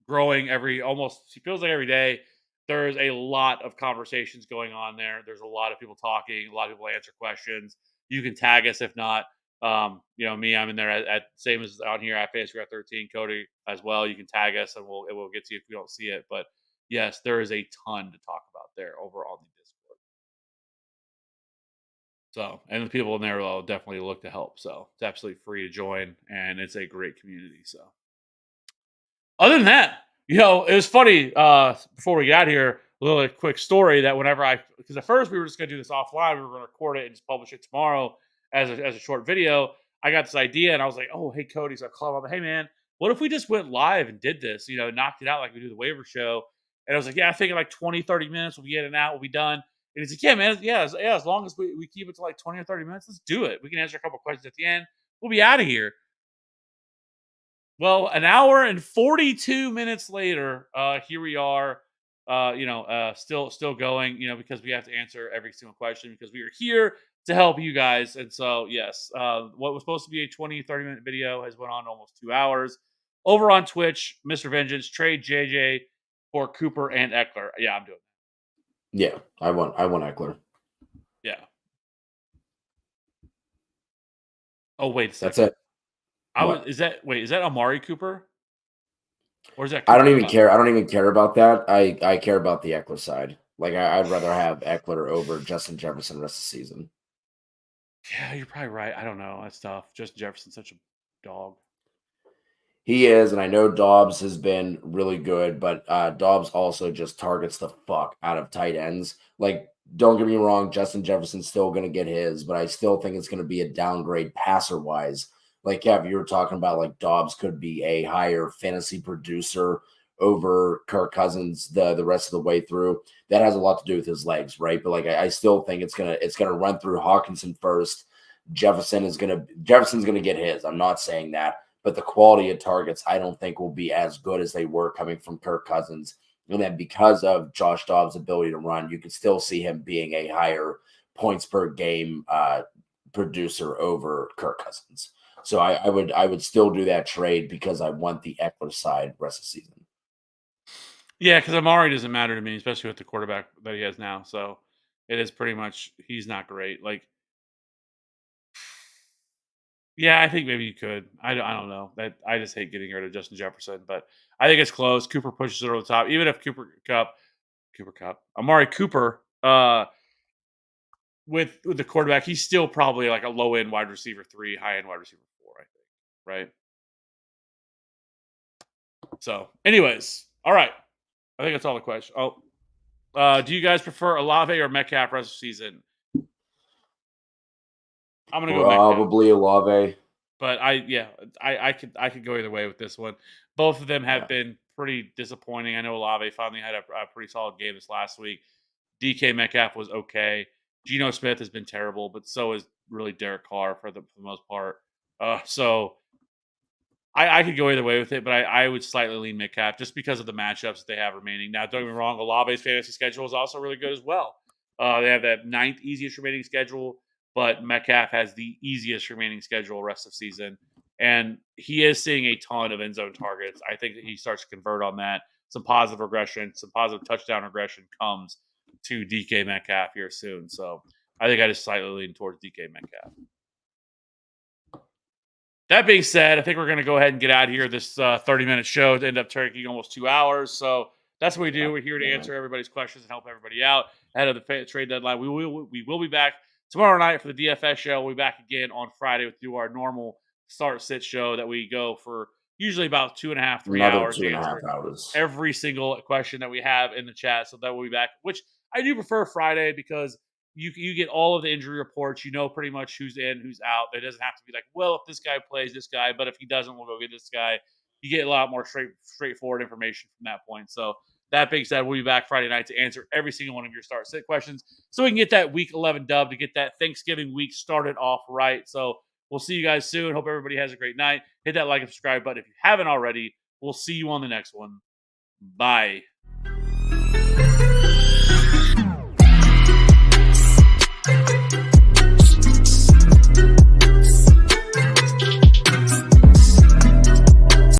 growing almost it feels like every day. There's a lot of conversations going on there. There's a lot of people talking, a lot of people answer questions. You can tag us if not. Me, I'm in there at same as on here at Fantasy Ground 13. Cody as well. You can tag us and we'll get to you if we don't see it. But yes, there is a ton to talk about there over on the Discord. So, and the people in there will definitely look to help. So it's absolutely free to join, and it's a great community. So, other than that, it was funny. Before we got here, a little quick story that because at first we were just going to do this offline, we were going to record it and just publish it tomorrow as a short video. I got this idea, and I was like, "Oh, hey Cody," so I called him. Hey man, what if we just went live and did this? Knocked it out like we do the waiver show. And I was like, "Yeah, I think in like 20, 30 minutes we'll be in and out, we'll be done." And he's like, "Yeah, man, as long as we keep it to like 20 or 30 minutes, let's do it. We can answer a couple questions at the end. We'll be out of here." Well, an hour and 42 minutes later, here we are. Still going. Because we have to answer every single question because we are here to help you guys. And so, yes, what was supposed to be a 20, 30-minute video has went on almost 2 hours. Over on Twitch, Mr. Vengeance, trade JJ for Cooper and Eckler. Yeah, I'm doing it. Yeah, I want Eckler. Yeah. Oh, wait a second. That's it. Is that Amari Cooper? Or is that Cooper I don't even care. I don't even care about that. I care about the Eckler side. Like I'd rather have Eckler over Justin Jefferson the rest of the season. Yeah, you're probably right. I don't know. That's tough. Justin Jefferson's such a dog. He is, and I know Dobbs has been really good, but Dobbs also just targets the fuck out of tight ends. Like, don't get me wrong, Justin Jefferson's still going to get his, but I still think it's going to be a downgrade passer-wise. Like, Kev, you were talking about, like, Dobbs could be a higher fantasy producer over Kirk Cousins the rest of the way through. That has a lot to do with his legs, right? But, like, I still think it's gonna run through Hawkinson first. Jefferson's gonna get his. I'm not saying that. But the quality of targets, I don't think will be as good as they were coming from Kirk Cousins. And then because of Josh Dobbs' ability to run, you could still see him being a higher points per game producer over Kirk Cousins. So I would still do that trade because I want the Eckler side rest of the season. Yeah, because Amari doesn't matter to me, especially with the quarterback that he has now. So it is pretty much he's not great. Like, yeah, I think maybe you could. I don't know. I just hate getting rid of Justin Jefferson, but I think it's close. Cooper pushes it over the top. Even if Amari Cooper, with the quarterback, he's still probably like a low end wide receiver 3, high end wide receiver 4. I think, right? So, anyways, all right. I think that's all the questions. Do you guys prefer Olave or Metcalf rest of the season? I'm gonna go probably Olave. But I could go either way with this one. Both of them have been pretty disappointing. I know Olave finally had a pretty solid game this last week. DK Metcalf was okay. Geno Smith has been terrible, but so is really Derek Carr for the most part. So I could go either way with it, but I would slightly lean Metcalf just because of the matchups that they have remaining. Now, don't get me wrong, Olave's fantasy schedule is also really good as well. They have that 9th easiest remaining schedule, but Metcalf has the easiest remaining schedule rest of season. And he is seeing a ton of end zone targets. I think that he starts to convert on that. Some positive regression, some positive touchdown regression comes to DK Metcalf here soon. So I think I just slightly lean towards DK Metcalf. That being said, I think we're going to go ahead and get out of here. This 30-minute show to end up taking almost 2 hours. So that's what we do. We're here to answer everybody's questions and help everybody out ahead of the trade deadline. We will be back tomorrow night for the DFS show. We'll be back again on Friday with do our normal start sit show that we go for usually about 2.5, 3 hours. 2.5 hours. Every single question that we have in the chat. So that we'll be back, which I do prefer Friday because you get all of the injury reports. You know pretty much who's in, who's out. It doesn't have to be like, well, if this guy plays this guy, but if he doesn't, we'll go get this guy. You get a lot more straightforward information from that point. So that being said, we'll be back Friday night to answer every single one of your start sit questions so we can get that Week 11 dub to get that Thanksgiving week started off right. So we'll see you guys soon. Hope everybody has a great night. Hit that like and subscribe button if you haven't already. We'll see you on the next one. Bye.